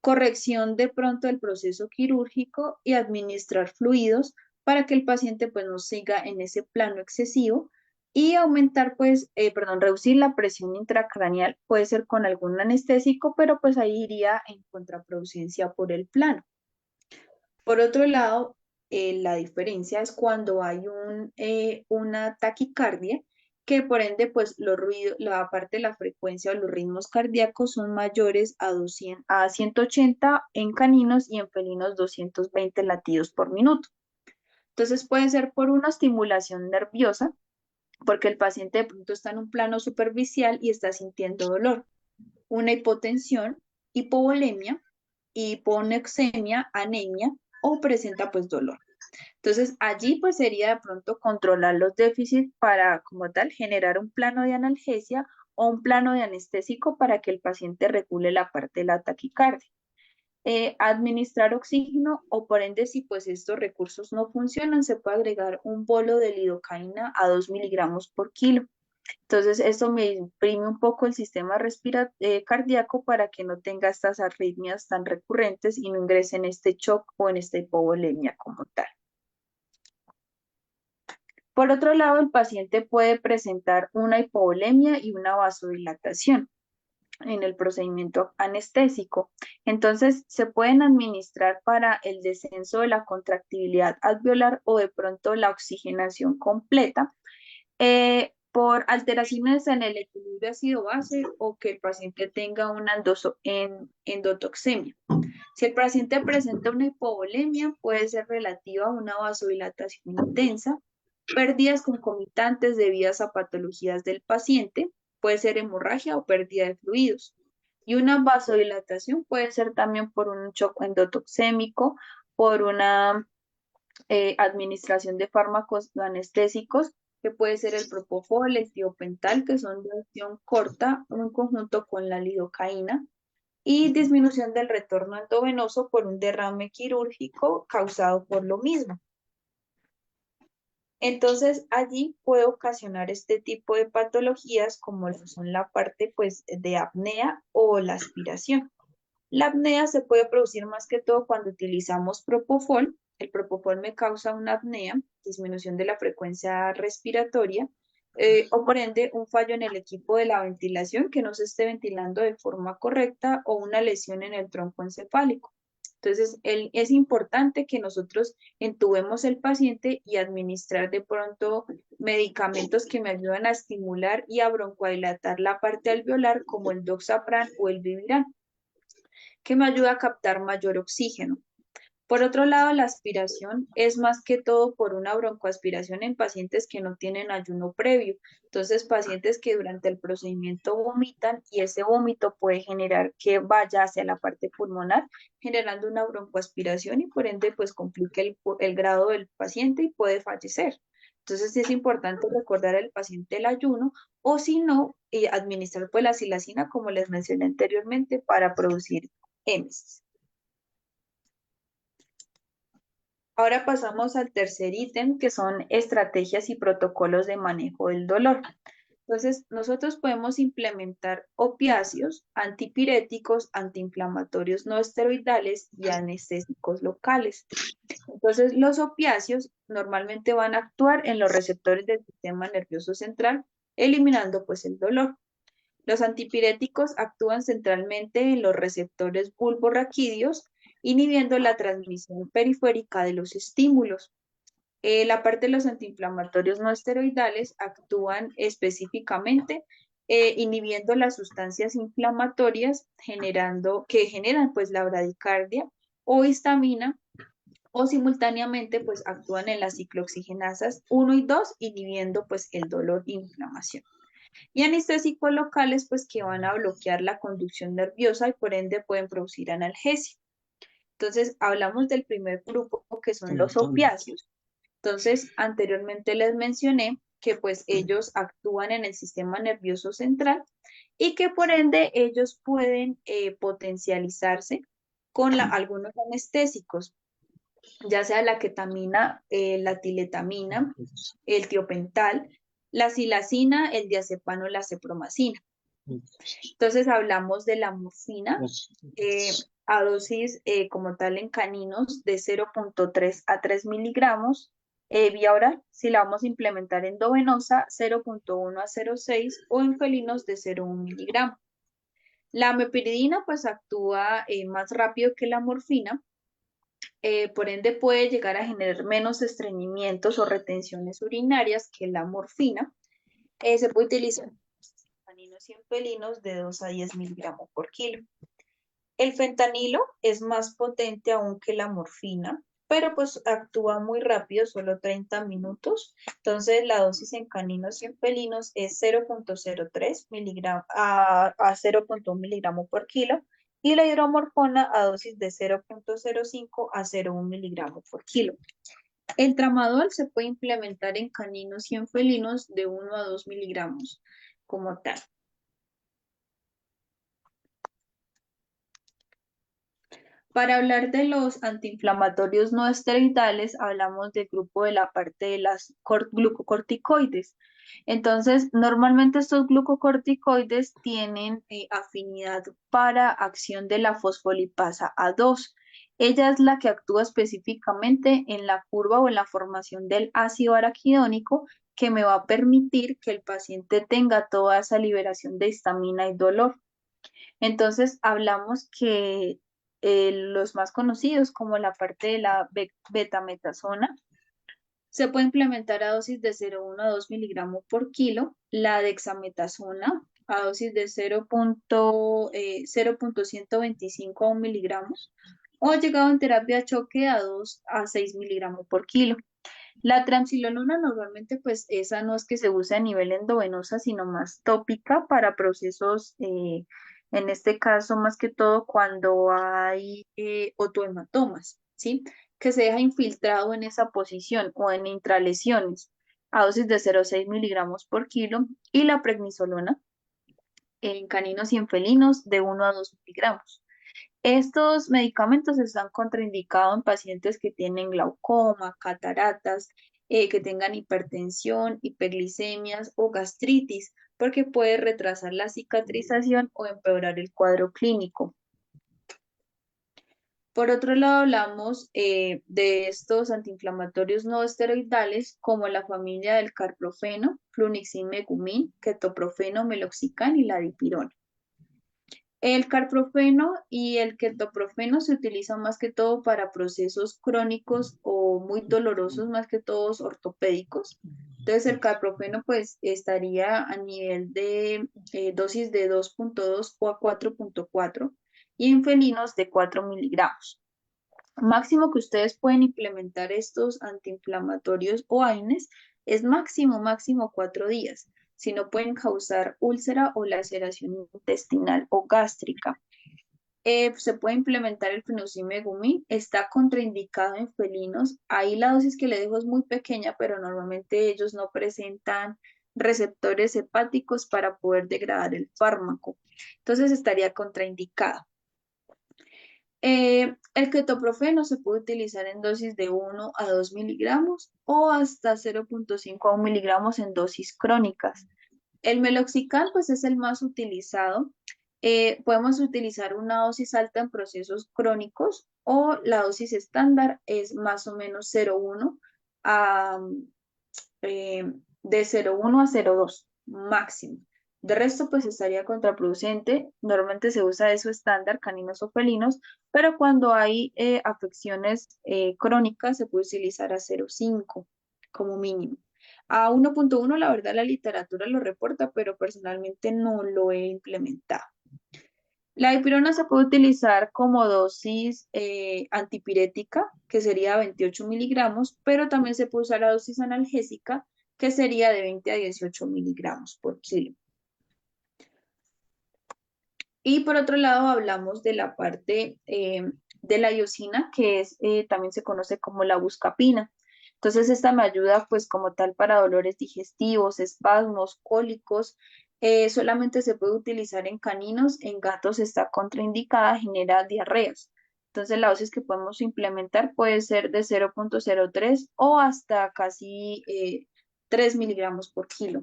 corrección de pronto del proceso quirúrgico y administrar fluidos para que el paciente pues no siga en ese plano excesivo y aumentar reducir la presión intracraneal, puede ser con algún anestésico, pero pues ahí iría en contraproducencia por el plano. Por otro lado, la diferencia es cuando hay una taquicardia, que por ende, pues los ruidos, la parte de la frecuencia o los ritmos cardíacos son mayores a 180 en caninos y en felinos 220 latidos por minuto. Entonces puede ser por una estimulación nerviosa, porque el paciente de pronto está en un plano superficial y está sintiendo dolor. Una hipotensión, hipovolemia, hiponexemia, anemia o presenta pues dolor. Entonces, allí pues sería de pronto controlar los déficits para, como tal, generar un plano de analgesia o un plano de anestésico para que el paciente regule la parte de la taquicardia. Administrar oxígeno o por ende, si pues estos recursos no funcionan, se puede agregar un bolo de lidocaína a 2 miligramos por kilo. Entonces, esto me imprime un poco el sistema cardíaco para que no tenga estas arritmias tan recurrentes y no ingrese en este shock o en esta hipovolemia como tal. Por otro lado, el paciente puede presentar una hipovolemia y una vasodilatación en el procedimiento anestésico. Entonces, se pueden administrar para el descenso de la contractibilidad alveolar o de pronto la oxigenación completa por alteraciones en el equilibrio ácido-base o que el paciente tenga una endotoxemia. Si el paciente presenta una hipovolemia, puede ser relativa a una vasodilatación intensa, pérdidas concomitantes debidas a patologías del paciente, puede ser hemorragia o pérdida de fluidos. Y una vasodilatación puede ser también por un shock endotoxémico, por una administración de fármacos anestésicos que puede ser el propofol, el tiopental, que son de acción corta en conjunto con la lidocaína, y disminución del retorno endovenoso por un derrame quirúrgico causado por lo mismo. Entonces, allí puede ocasionar este tipo de patologías como lo son la parte pues, de apnea o la aspiración. La apnea se puede producir más que todo cuando utilizamos propofol. El propofol me causa una apnea, disminución de la frecuencia respiratoria, o por ende un fallo en el equipo de la ventilación que no se esté ventilando de forma correcta o una lesión en el tronco encefálico. Entonces, es importante que nosotros entubemos el paciente y administrar de pronto medicamentos que me ayudan a estimular y a broncodilatar la parte alveolar, como el doxapran o el Viviran, que me ayuda a captar mayor oxígeno. Por otro lado, la aspiración es más que todo por una broncoaspiración en pacientes que no tienen ayuno previo. Entonces, pacientes que durante el procedimiento vomitan y ese vómito puede generar que vaya hacia la parte pulmonar, generando una broncoaspiración y por ende, pues complique el grado del paciente y puede fallecer. Entonces, es importante recordar al paciente el ayuno o si no, administrar pues la silacina, como les mencioné anteriormente, para producir émesis. Ahora pasamos al tercer ítem, que son estrategias y protocolos de manejo del dolor. Entonces, nosotros podemos implementar opiáceos, antipiréticos, antiinflamatorios no esteroidales y anestésicos locales. Entonces, los opiáceos normalmente van a actuar en los receptores del sistema nervioso central, eliminando pues el dolor. Los antipiréticos actúan centralmente en los receptores bulborraquídeos, inhibiendo la transmisión periférica de los estímulos. La parte de los antiinflamatorios no esteroidales actúan específicamente inhibiendo las sustancias inflamatorias que generan pues la bradicardia o histamina, o simultáneamente pues actúan en las ciclooxigenasas 1 y 2, inhibiendo pues el dolor e inflamación. Y anestésicos locales, pues que van a bloquear la conducción nerviosa y por ende pueden producir analgesia. Entonces, hablamos del primer grupo que son los opiáceos. Entonces, anteriormente les mencioné que pues ellos actúan en el sistema nervioso central y que por ende ellos pueden potencializarse con algunos anestésicos, ya sea la ketamina, la tiletamina, el tiopental, la silacina, el diazepam o la cepromacina. Entonces hablamos de la morfina a dosis como tal en caninos de 0.3 a 3 miligramos, vía oral, si la vamos a implementar endovenosa, 0.1 a 0.6 o en felinos de 0.1 miligramo. La mepiridina pues actúa más rápido que la morfina, por ende puede llegar a generar menos estreñimientos o retenciones urinarias que la morfina. Se puede utilizar caninos y en felinos de 2 a 10 miligramos por kilo. El fentanilo es más potente aún que la morfina, pero pues actúa muy rápido, solo 30 minutos. Entonces la dosis en caninos y en felinos es 0.03 miligramos a 0.1 miligramo por kilo y la hidromorfona a dosis de 0.05 a 0.1 miligramo por kilo. El tramadol se puede implementar en caninos y en felinos de 1 a 2 miligramos como tal. Para hablar de los antiinflamatorios no esteroidales, hablamos del grupo de la parte de las glucocorticoides. Entonces, normalmente estos glucocorticoides tienen afinidad para acción de la fosfolipasa A2. Ella es la que actúa específicamente en la curva o en la formación del ácido araquidónico, que me va a permitir que el paciente tenga toda esa liberación de histamina y dolor. Entonces, hablamos que los más conocidos, como la parte de la betametasona, se puede implementar a dosis de 0.1 a 2 miligramos por kilo, la dexametasona a dosis de 0.125 a 1 miligramos, o llegado en terapia de choque a 2 a 6 miligramos por kilo. La triamcinolona normalmente, pues esa no es que se use a nivel endovenosa, sino más tópica para procesos, en este caso más que todo cuando hay otohematomas, ¿sí? Que se deja infiltrado en esa posición o en intralesiones. a dosis de 0,6 miligramos por kilo y la prednisolona en caninos y en felinos de 1 a 2 miligramos. Estos medicamentos están contraindicados en pacientes que tienen glaucoma, cataratas, que tengan hipertensión, hiperglicemias o gastritis, porque puede retrasar la cicatrización o empeorar el cuadro clínico. Por otro lado, hablamos de estos antiinflamatorios no esteroidales como la familia del carprofeno, flunixin, megumin, ketoprofeno, meloxicam y la dipirona. El carprofeno y el ketoprofeno se utilizan más que todo para procesos crónicos o muy dolorosos, más que todos ortopédicos. Entonces el carprofeno pues estaría a nivel de dosis de 2,2 o a 4,4 y en felinos de 4 miligramos. Máximo que ustedes pueden implementar estos antiinflamatorios o AINES es máximo 4 días. Si no pueden causar úlcera o laceración intestinal o gástrica. Se puede implementar el fenozimegumab, está contraindicado en felinos. Ahí la dosis que le dejo es muy pequeña, pero normalmente ellos no presentan receptores hepáticos para poder degradar el fármaco. Entonces estaría contraindicado. El ketoprofeno se puede utilizar en dosis de 1 a 2 miligramos o hasta 0,5 a 1 miligramos en dosis crónicas. El meloxicam pues es el más utilizado. Podemos utilizar una dosis alta en procesos crónicos o la dosis estándar es más o menos 0,1 a, de 0,1 a 0,2 máximo. De resto, pues estaría contraproducente. Normalmente se usa eso estándar, caninos o felinos, pero cuando hay afecciones crónicas se puede utilizar a 0,5 como mínimo. A 1,1 la verdad la literatura lo reporta, pero personalmente no lo he implementado. La dipirona se puede utilizar como dosis antipirética, que sería 28 miligramos, pero también se puede usar la dosis analgésica, que sería de 20 a 18 miligramos por kilo. Y por otro lado hablamos de la parte de la iosina, que es, también se conoce como la buscapina. Entonces esta me ayuda pues como tal para dolores digestivos, espasmos, cólicos. Solamente se puede utilizar en caninos, en gatos está contraindicada, genera diarreas. Entonces la dosis que podemos implementar puede ser de 0,03 o hasta casi 3 miligramos por kilo.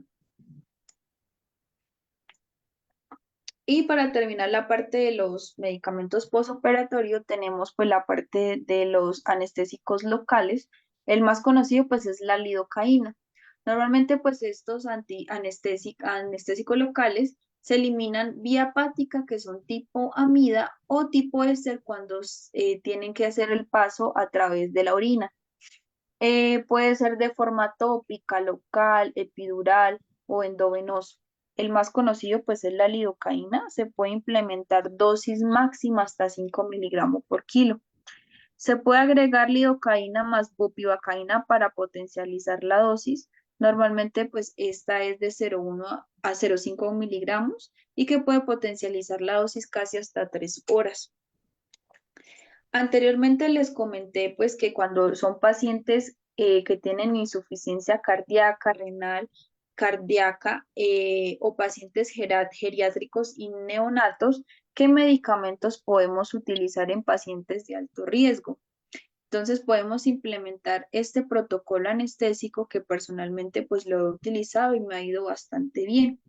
Y para terminar la parte de los medicamentos postoperatorios, tenemos pues la parte de los anestésicos locales. El más conocido pues es la lidocaína. Normalmente pues estos anestésicos locales se eliminan vía hepática, que son tipo amida o tipo éster cuando tienen que hacer el paso a través de la orina. Puede ser de forma tópica, local, epidural o endovenoso. El más conocido pues es la lidocaína. Se puede implementar dosis máxima hasta 5 miligramos por kilo. Se puede agregar lidocaína más bupivacaína para potencializar la dosis. Normalmente pues esta es de 0,1 a 0,5 miligramos y que puede potencializar la dosis casi hasta 3 horas. Anteriormente les comenté pues que cuando son pacientes que tienen insuficiencia cardíaca, renal, cardíaca o pacientes geriátricos y neonatos, ¿qué medicamentos podemos utilizar en pacientes de alto riesgo? Entonces podemos implementar este protocolo anestésico que personalmente pues lo he utilizado y me ha ido bastante bien.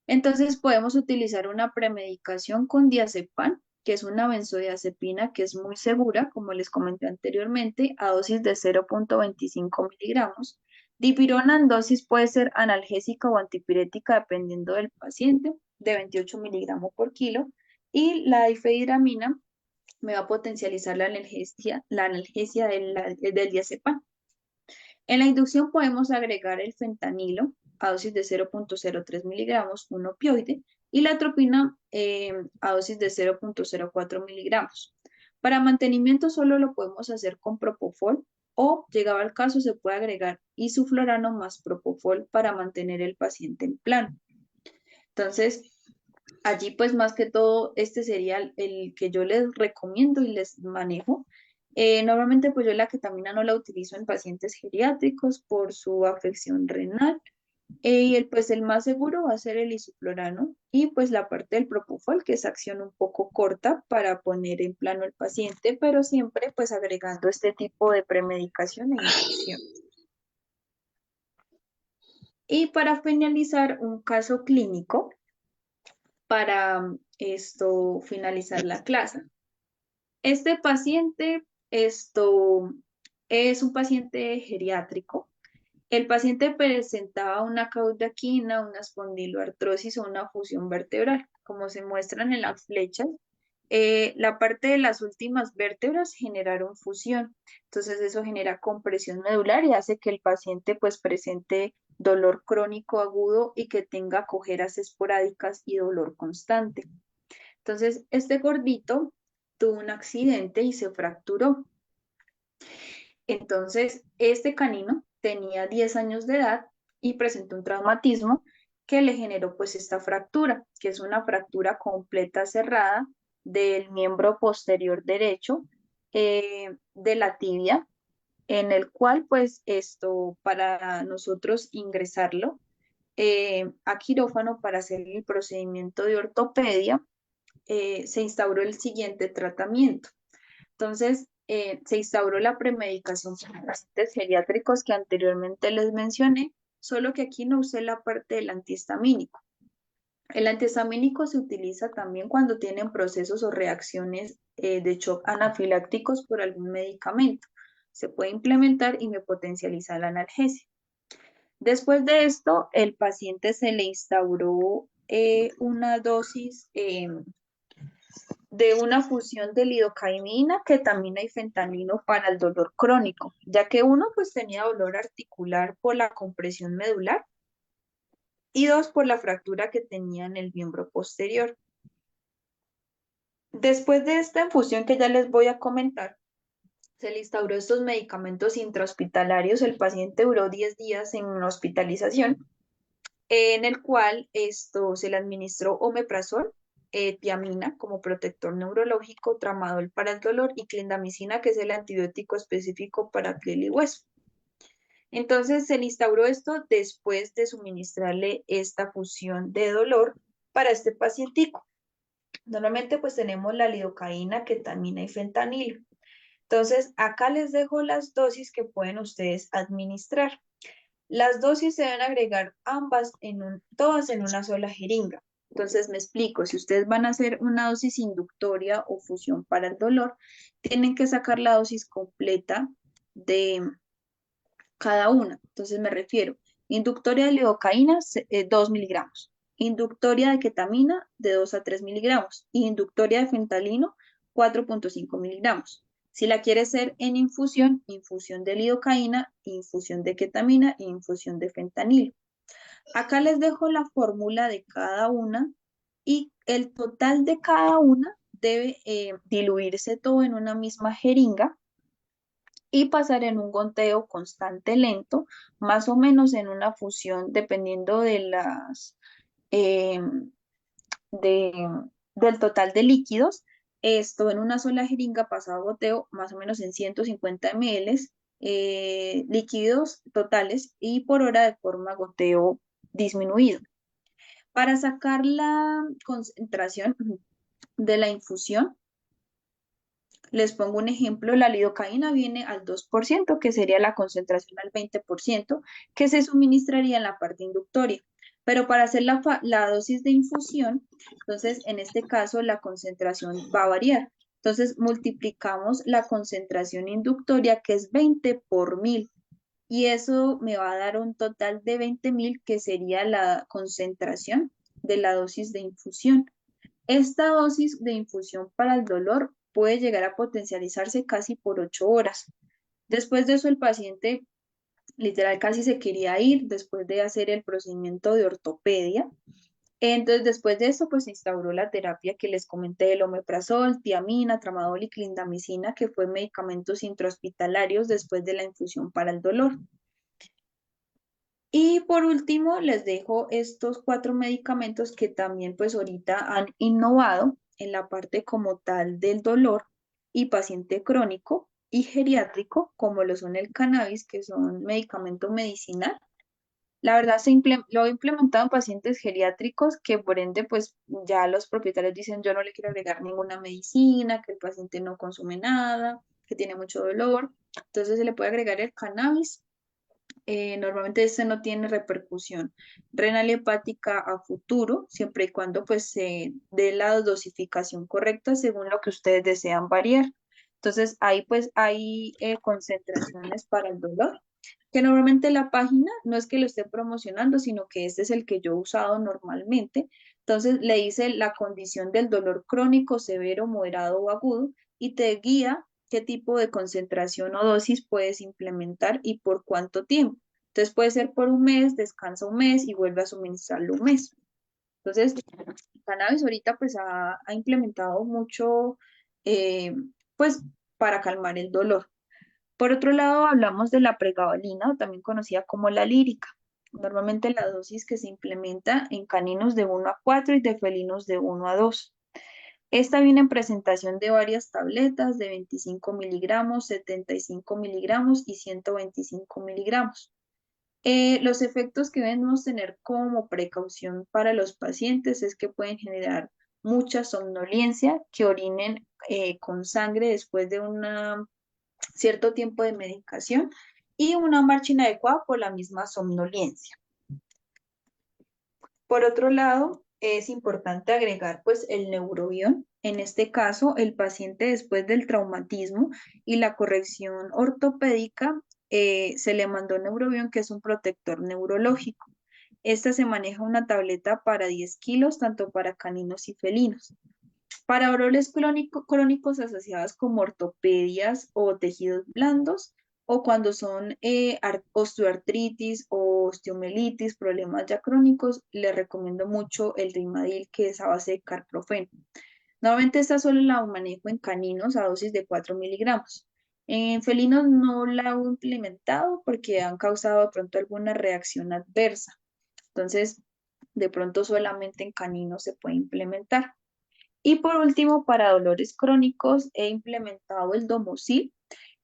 Entonces podemos utilizar una premedicación con diazepam, que es una benzodiazepina que es muy segura, como les comenté anteriormente, a dosis de 0,25 miligramos. Dipirona en dosis puede ser analgésica o antipirética dependiendo del paciente, de 28 miligramos por kilo. Y la difenhidramina me va a potencializar la analgesia del diazepam. En la inducción podemos agregar el fentanilo a dosis de 0,03 miligramos, un opioide, y la atropina a dosis de 0,04 miligramos. Para mantenimiento solo lo podemos hacer con propofol o, llegado al caso, se puede agregar isoflurano más propofol para mantener el paciente en plano. Entonces, allí pues más que todo, este sería el que yo les recomiendo y les manejo. Normalmente pues yo la ketamina no la utilizo en pacientes geriátricos por su afección renal. Y pues el más seguro va a ser el isoflurano y pues la parte del propofol, que es acción un poco corta para poner en plano el paciente, pero siempre pues agregando este tipo de premedicación e infusión. Y para finalizar, un caso clínico para esto finalizar la clase. Este paciente, esto es un paciente geriátrico. El paciente presentaba una caudaquina, una espondiloartrosis o una fusión vertebral, como se muestran en las flechas. La parte de las últimas vértebras generaron fusión, entonces eso genera compresión medular y hace que el paciente pues presente dolor crónico agudo y que tenga cojeras esporádicas y dolor constante. Entonces, este gordito tuvo un accidente y se fracturó. Entonces, este canino tenía 10 años de edad y presentó un traumatismo que le generó pues esta fractura, que es una fractura completa cerrada del miembro posterior derecho de la tibia, en el cual pues esto para nosotros ingresarlo a quirófano para hacer el procedimiento de ortopedia, se instauró el siguiente tratamiento. Entonces, se instauró la premedicación para pacientes geriátricos que anteriormente les mencioné, solo que aquí no usé la parte del antihistamínico. El antihistamínico se utiliza también cuando tienen procesos o reacciones de shock anafilácticos por algún medicamento. Se puede implementar y me potencializa la analgesia. Después de esto, el paciente se le instauró una dosis de una fusión de lidocaína, ketamina y fentanilo para el dolor crónico, ya que uno pues tenía dolor articular por la compresión medular y dos por la fractura que tenía en el miembro posterior. Después de esta infusión que ya les voy a comentar, se le instauró estos medicamentos intrahospitalarios. El paciente duró 10 días en hospitalización, en el cual esto se le administró omeprazol, tiamina como protector neurológico, tramadol para el dolor y clindamicina, que es el antibiótico específico para piel y hueso. Entonces se le instauró esto después de suministrarle esta fusión de dolor para este pacientico. Normalmente pues tenemos la lidocaína, ketamina y fentanilo. Entonces acá les dejo las dosis que pueden ustedes administrar. Las dosis se deben agregar todas en una sola jeringa. Entonces me explico, si ustedes van a hacer una dosis inductoria o fusión para el dolor, tienen que sacar la dosis completa de cada una. Entonces me refiero, inductoria de lidocaína, 2 miligramos, inductoria de ketamina, de 2 a 3 miligramos, y inductoria de fentanilo, 4,5 miligramos. Si la quiere hacer en infusión, infusión de lidocaína, infusión de ketamina e infusión de fentanilo. Acá les dejo la fórmula de cada una y el total de cada una debe diluirse todo en una misma jeringa y pasar en un goteo constante lento, más o menos en una fusión, dependiendo de eh, de- del total de líquidos. Esto en una sola jeringa pasado a goteo, más o menos en 150 ml, líquidos totales y por hora de forma goteo disminuido. Para sacar la concentración de la infusión, les pongo un ejemplo, la lidocaína viene al 2%, que sería la concentración al 20%, que se suministraría en la parte inductoria. Pero para hacer la dosis de infusión, entonces en este caso la concentración va a variar. Entonces multiplicamos la concentración inductoria, que es 20 por 1000, y eso me va a dar un total de 20.000, que sería la concentración de la dosis de infusión. Esta dosis de infusión para el dolor puede llegar a potencializarse casi por 8 horas. Después de eso, el paciente literal casi se quería ir después de hacer el procedimiento de ortopedia. Entonces, después de eso, pues se instauró la terapia que les comenté, el omeprazol, tiamina, tramadol y clindamicina, que fue medicamentos intrahospitalarios después de la infusión para el dolor. Y por último, les dejo estos 4 medicamentos que también pues ahorita han innovado en la parte como tal del dolor y paciente crónico. y geriátrico, como lo son el cannabis, que son medicamento medicinal. La verdad lo he implementado en pacientes geriátricos que por ende pues ya los propietarios dicen yo no le quiero agregar ninguna medicina, que el paciente no consume nada, que tiene mucho dolor. Entonces se le puede agregar el cannabis. Normalmente este no tiene repercusión renal y hepática a futuro, siempre y cuando pues se dé la dosificación correcta según lo que ustedes desean variar. Entonces ahí pues hay concentraciones para el dolor, que normalmente la página no es que lo esté promocionando, sino que este es el que yo he usado normalmente. Entonces le dice la condición del dolor crónico, severo, moderado o agudo y te guía qué tipo de concentración o dosis puedes implementar y por cuánto tiempo. Entonces puede ser por un mes, descansa un mes y vuelve a suministrarlo un mes. Entonces, cannabis ahorita pues ha implementado mucho eh, pues para calmar el dolor. Por otro lado, hablamos de la pregabalina, también conocida como la lírica. Normalmente la dosis que se implementa en caninos de 1 a 4 y de felinos de 1 a 2. Esta viene en presentación de varias tabletas de 25 miligramos, 75 miligramos y 125 miligramos. Los efectos que debemos tener como precaución para los pacientes es que pueden generar mucha somnolencia, que orinen con sangre después de un cierto tiempo de medicación y una marcha inadecuada por la misma somnolencia. Por otro lado, es importante agregar pues el neurobión. En este caso, el paciente después del traumatismo y la corrección ortopédica se le mandó neurobión, que es un protector neurológico. Esta se maneja una tableta para 10 kilos, tanto para caninos y felinos. Para dolores crónicos asociados con ortopedias o tejidos blandos, o cuando son osteoartritis o osteomelitis, problemas ya crónicos, les recomiendo mucho el Rimadil, que es a base de carprofeno. Normalmente esta solo la manejo en caninos a dosis de 4 miligramos. En felinos no la he implementado porque han causado de pronto alguna reacción adversa. Entonces, de pronto solamente en caninos se puede implementar. Y por último, para dolores crónicos he implementado el Domosil.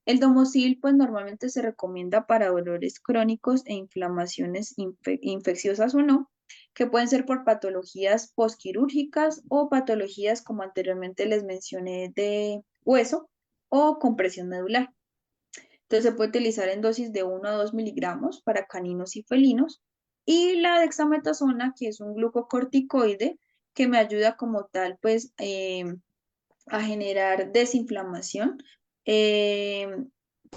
El Domosil, pues normalmente se recomienda para dolores crónicos e inflamaciones infecciosas o no, que pueden ser por patologías posquirúrgicas o patologías, como anteriormente les mencioné, de hueso o compresión medular. Entonces se puede utilizar en dosis de 1 a 2 miligramos para caninos y felinos. Y la dexametasona, que es un glucocorticoide que me ayuda como tal, pues, a generar desinflamación, eh,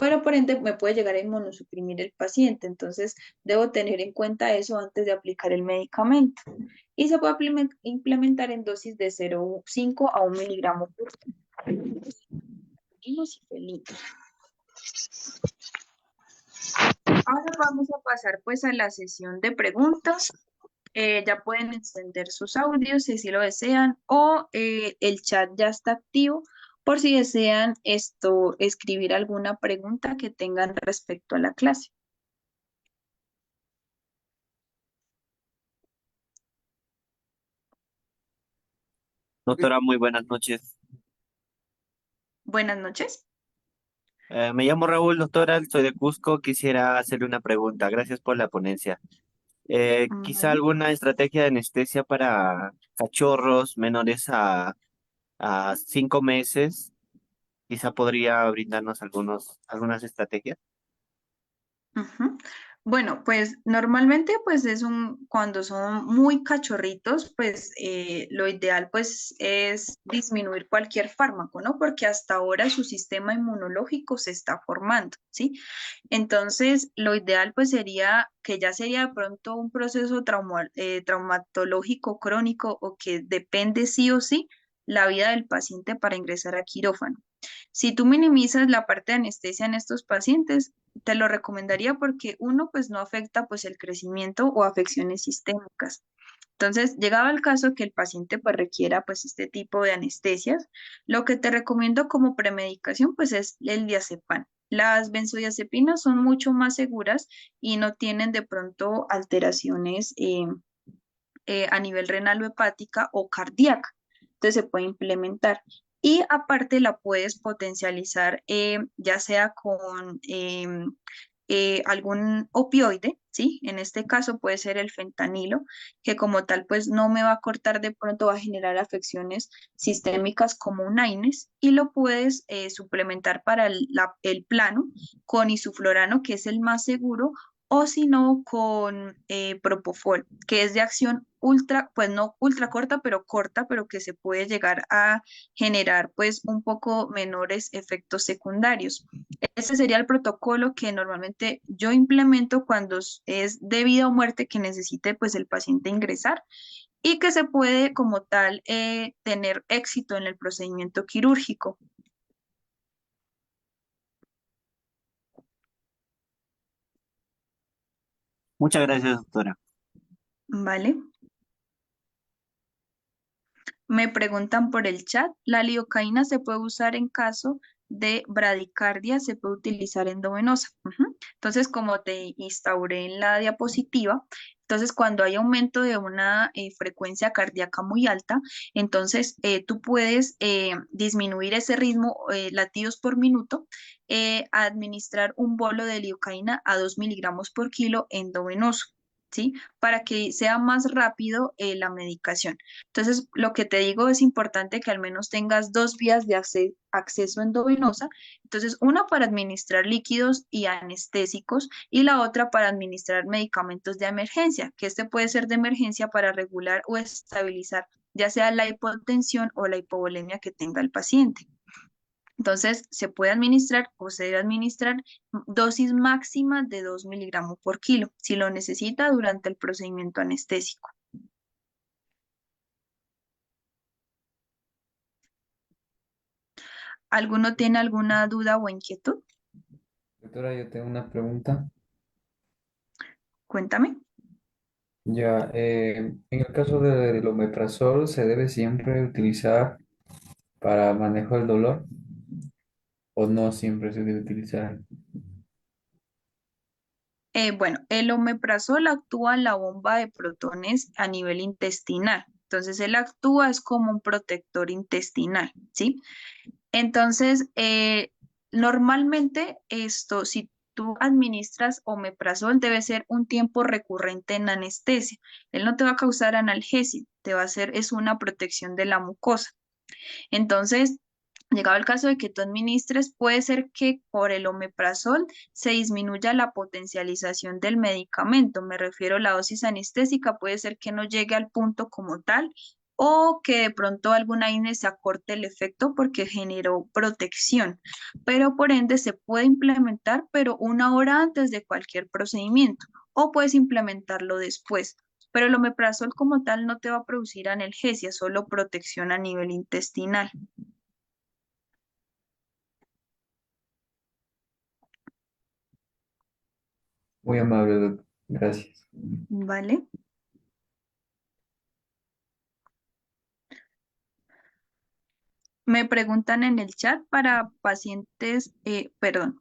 pero por ende me puede llegar a inmunosuprimir el paciente. Entonces debo tener en cuenta eso antes de aplicar el medicamento. Y se puede implementar en dosis de 0,5 a 1 miligramo por caninos y felinos. Ahora vamos a pasar pues a la sesión de preguntas. Ya pueden encender sus audios si así lo desean o el chat ya está activo por si desean escribir alguna pregunta que tengan respecto a la clase. Doctora, muy buenas noches. Buenas noches. Me llamo Raúl, doctora, soy de Cusco. Quisiera hacerle una pregunta. Gracias por la ponencia. Quizá Vale. alguna estrategia de anestesia para cachorros menores a 5 meses. Quizá podría brindarnos algunas estrategias. Ujú. Bueno, pues normalmente pues cuando son muy cachorritos, pues lo ideal pues es disminuir cualquier fármaco, ¿no? Porque hasta ahora su sistema inmunológico se está formando, ¿sí? Entonces, lo ideal pues sería que ya sería de pronto un proceso traumatológico crónico o que depende sí o sí la vida del paciente para ingresar a quirófano. Si tú minimizas la parte de anestesia en estos pacientes, te lo recomendaría porque uno, pues no afecta pues el crecimiento o afecciones sistémicas. Entonces, llegado el caso que el paciente pues requiera pues este tipo de anestesias, lo que te recomiendo como premedicación pues es el diazepam. Las benzodiazepinas son mucho más seguras y no tienen de pronto alteraciones a nivel renal o hepática o cardíaca. Entonces se puede implementar. Y aparte la puedes potencializar ya sea con algún opioide, ¿sí? En este caso puede ser el fentanilo, que como tal pues no me va a cortar, de pronto va a generar afecciones sistémicas como un AINES, y lo puedes suplementar para el plano con isoflurano, que es el más seguro, o si no con propofol, que es de acción ultra, pues no ultra corta, pero que se puede llegar a generar pues un poco menores efectos secundarios. Ese sería el protocolo que normalmente yo implemento cuando es de vida o muerte que necesite pues el paciente ingresar, y que se puede como tal tener éxito en el procedimiento quirúrgico. Muchas gracias, doctora. ¿Vale? Me preguntan por el chat, la lidocaína se puede usar en caso de bradicardia, se puede utilizar endovenosa. Ujú. Entonces, como te instauré en la diapositiva, entonces cuando hay aumento de una frecuencia cardíaca muy alta, entonces tú puedes disminuir ese ritmo, latidos por minuto, administrar un bolo de lidocaína a 2 miligramos por kilo endovenoso, ¿sí? Para que sea más rápido la medicación. Entonces, lo que te digo, es importante que al menos tengas dos vías de acceso endovenosa. Entonces, una para administrar líquidos y anestésicos, y la otra para administrar medicamentos de emergencia, que este puede ser de emergencia para regular o estabilizar ya sea la hipotensión o la hipovolemia que tenga el paciente. Entonces, se puede administrar o se debe administrar dosis máxima de 2 miligramos por kilo, si lo necesita durante el procedimiento anestésico. ¿Alguno tiene alguna duda o inquietud? Doctora, yo tengo una pregunta. Cuéntame. Ya, en el caso del omeprazol, ¿se debe siempre utilizar para manejo del dolor o no siempre se debe utilizar? Bueno, el omeprazol actúa en la bomba de protones a nivel intestinal. Entonces, él actúa es como un protector intestinal, ¿sí? Entonces, normalmente esto, si tú administras omeprazol, debe ser un tiempo recurrente en anestesia. Él no te va a causar analgesia, te va a hacer, es una protección de la mucosa. Entonces, llegado el caso de que tú administres, puede ser que por el omeprazol se disminuya la potencialización del medicamento. Me refiero a la dosis anestésica, puede ser que no llegue al punto como tal, o que de pronto alguna INE se acorte el efecto porque generó protección, pero por ende se puede implementar, pero una hora antes de cualquier procedimiento, o puedes implementarlo después. Pero el omeprazol como tal no te va a producir analgesia, solo protección a nivel intestinal. Muy amable, doctor. Gracias. ¿Vale? Me preguntan en el chat para pacientes, perdón,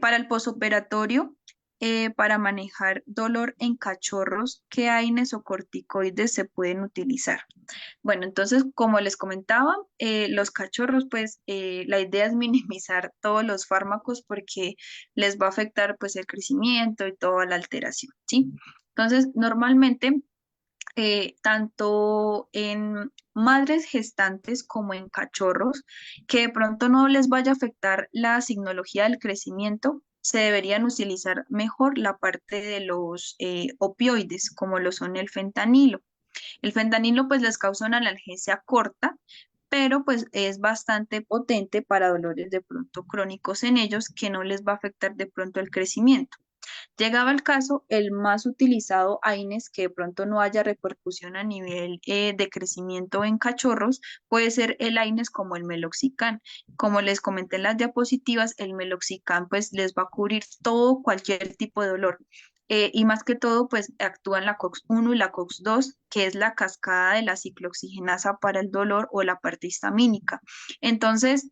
para el posoperatorio, para manejar dolor en cachorros, ¿qué AINES o corticoides se pueden utilizar? Bueno, entonces, como les comentaba, los cachorros, pues la idea es minimizar todos los fármacos porque les va a afectar pues el crecimiento y toda la alteración, ¿sí? Entonces, normalmente tanto en madres gestantes como en cachorros, que de pronto no les vaya a afectar la signología del crecimiento, se deberían utilizar mejor la parte de los opioides, como lo son el fentanilo. El fentanilo pues les causa una analgesia corta, pero pues es bastante potente para dolores de pronto crónicos en ellos, que no les va a afectar de pronto el crecimiento. Llegaba el caso, el más utilizado AINES, que de pronto no haya repercusión a nivel de crecimiento en cachorros, puede ser el AINES como el meloxicam. Como les comenté en las diapositivas, el meloxicam pues les va a cubrir todo, cualquier tipo de dolor. Y más que todo, pues actúan la COX-1 y la COX-2, que es la cascada de la ciclooxigenasa para el dolor o la parte histamínica. Entonces,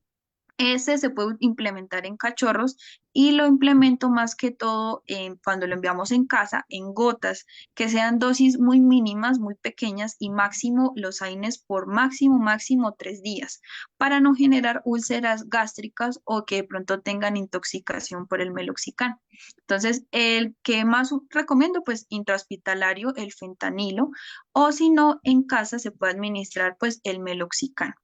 Ese se puede implementar en cachorros y lo implemento más que todo cuando lo enviamos en casa, en gotas, que sean dosis muy mínimas, muy pequeñas y máximo los AINES por máximo 3 días, para no generar úlceras gástricas o que de pronto tengan intoxicación por el meloxicam. Entonces, el que más recomiendo, pues intrahospitalario, el fentanilo, o si no, en casa se puede administrar pues el meloxicam.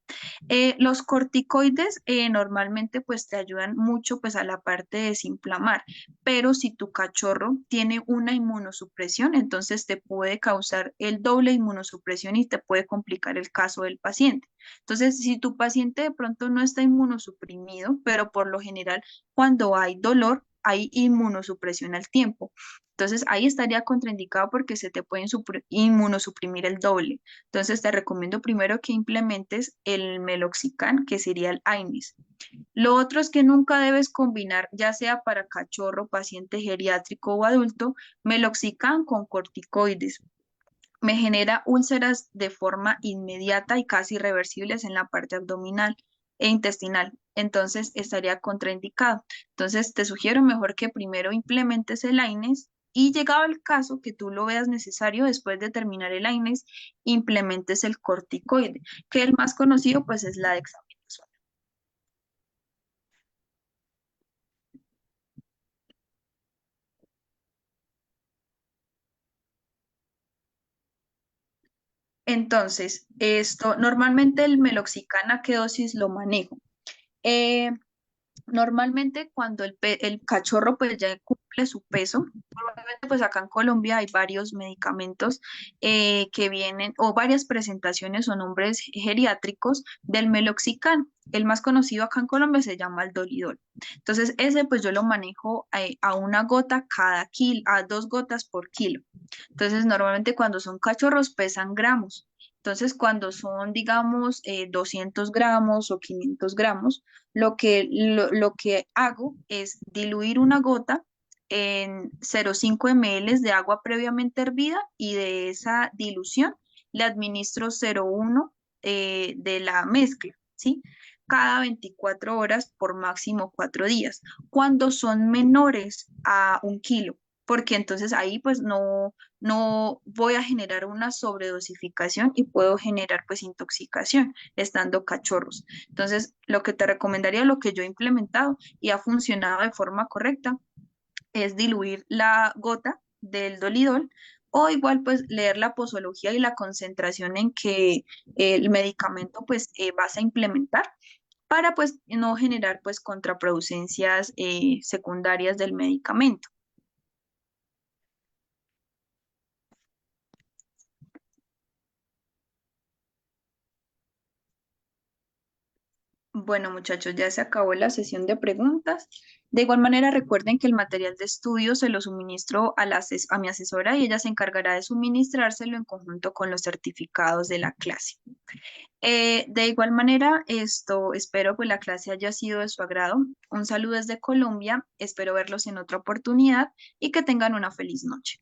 Los corticoides normalmente pues te ayudan mucho pues a la parte de desinflamar, pero si tu cachorro tiene una inmunosupresión, entonces te puede causar el doble inmunosupresión y te puede complicar el caso del paciente. Entonces, si tu paciente de pronto no está inmunosuprimido, pero por lo general cuando hay dolor, hay inmunosupresión al tiempo. Entonces, ahí estaría contraindicado porque se te puede inmunosuprimir el doble. Entonces, te recomiendo primero que implementes el meloxicam, que sería el AINES. Lo otro es que nunca debes combinar, ya sea para cachorro, paciente geriátrico o adulto, meloxicam con corticoides. Me genera úlceras de forma inmediata y casi irreversibles en la parte abdominal e intestinal. Entonces, estaría contraindicado. Entonces, te sugiero mejor que primero implementes el AINES y llegado el caso que tú lo veas necesario, después de terminar el AINES, implementes el corticoide, que el más conocido pues es la dexametasona. Entonces, esto, normalmente el meloxicam, ¿a qué dosis lo manejo? Eh, Normalmente cuando el cachorro pues ya cumple su peso, normalmente pues acá en Colombia hay varios medicamentos que vienen o varias presentaciones o nombres geriátricos del meloxicam. El más conocido acá en Colombia se llama el Dolidol. Entonces ese pues yo lo manejo a una gota cada kilo, a 2 gotas por kilo. Entonces normalmente cuando son cachorros pesan gramos. Entonces cuando son digamos 200 gramos o 500 gramos, lo que hago es diluir una gota en 0,5 ml de agua previamente hervida y de esa dilución le administro 0,1 de la mezcla, ¿sí? Cada 24 horas por máximo 4 días, cuando son menores a 1 kilo, porque entonces ahí pues no voy a generar una sobredosificación y puedo generar pues intoxicación estando cachorros. Entonces, lo que te recomendaría, lo que yo he implementado y ha funcionado de forma correcta, es diluir la gota del dolidol o igual pues leer la posología y la concentración en que el medicamento pues vas a implementar para pues no generar pues contraproducencias secundarias del medicamento. Bueno, muchachos, ya se acabó la sesión de preguntas. De igual manera, recuerden que el material de estudio se lo suministro a mi asesora y ella se encargará de suministrárselo en conjunto con los certificados de la clase. De igual manera, esto espero que la clase haya sido de su agrado. Un saludo desde Colombia, espero verlos en otra oportunidad y que tengan una feliz noche.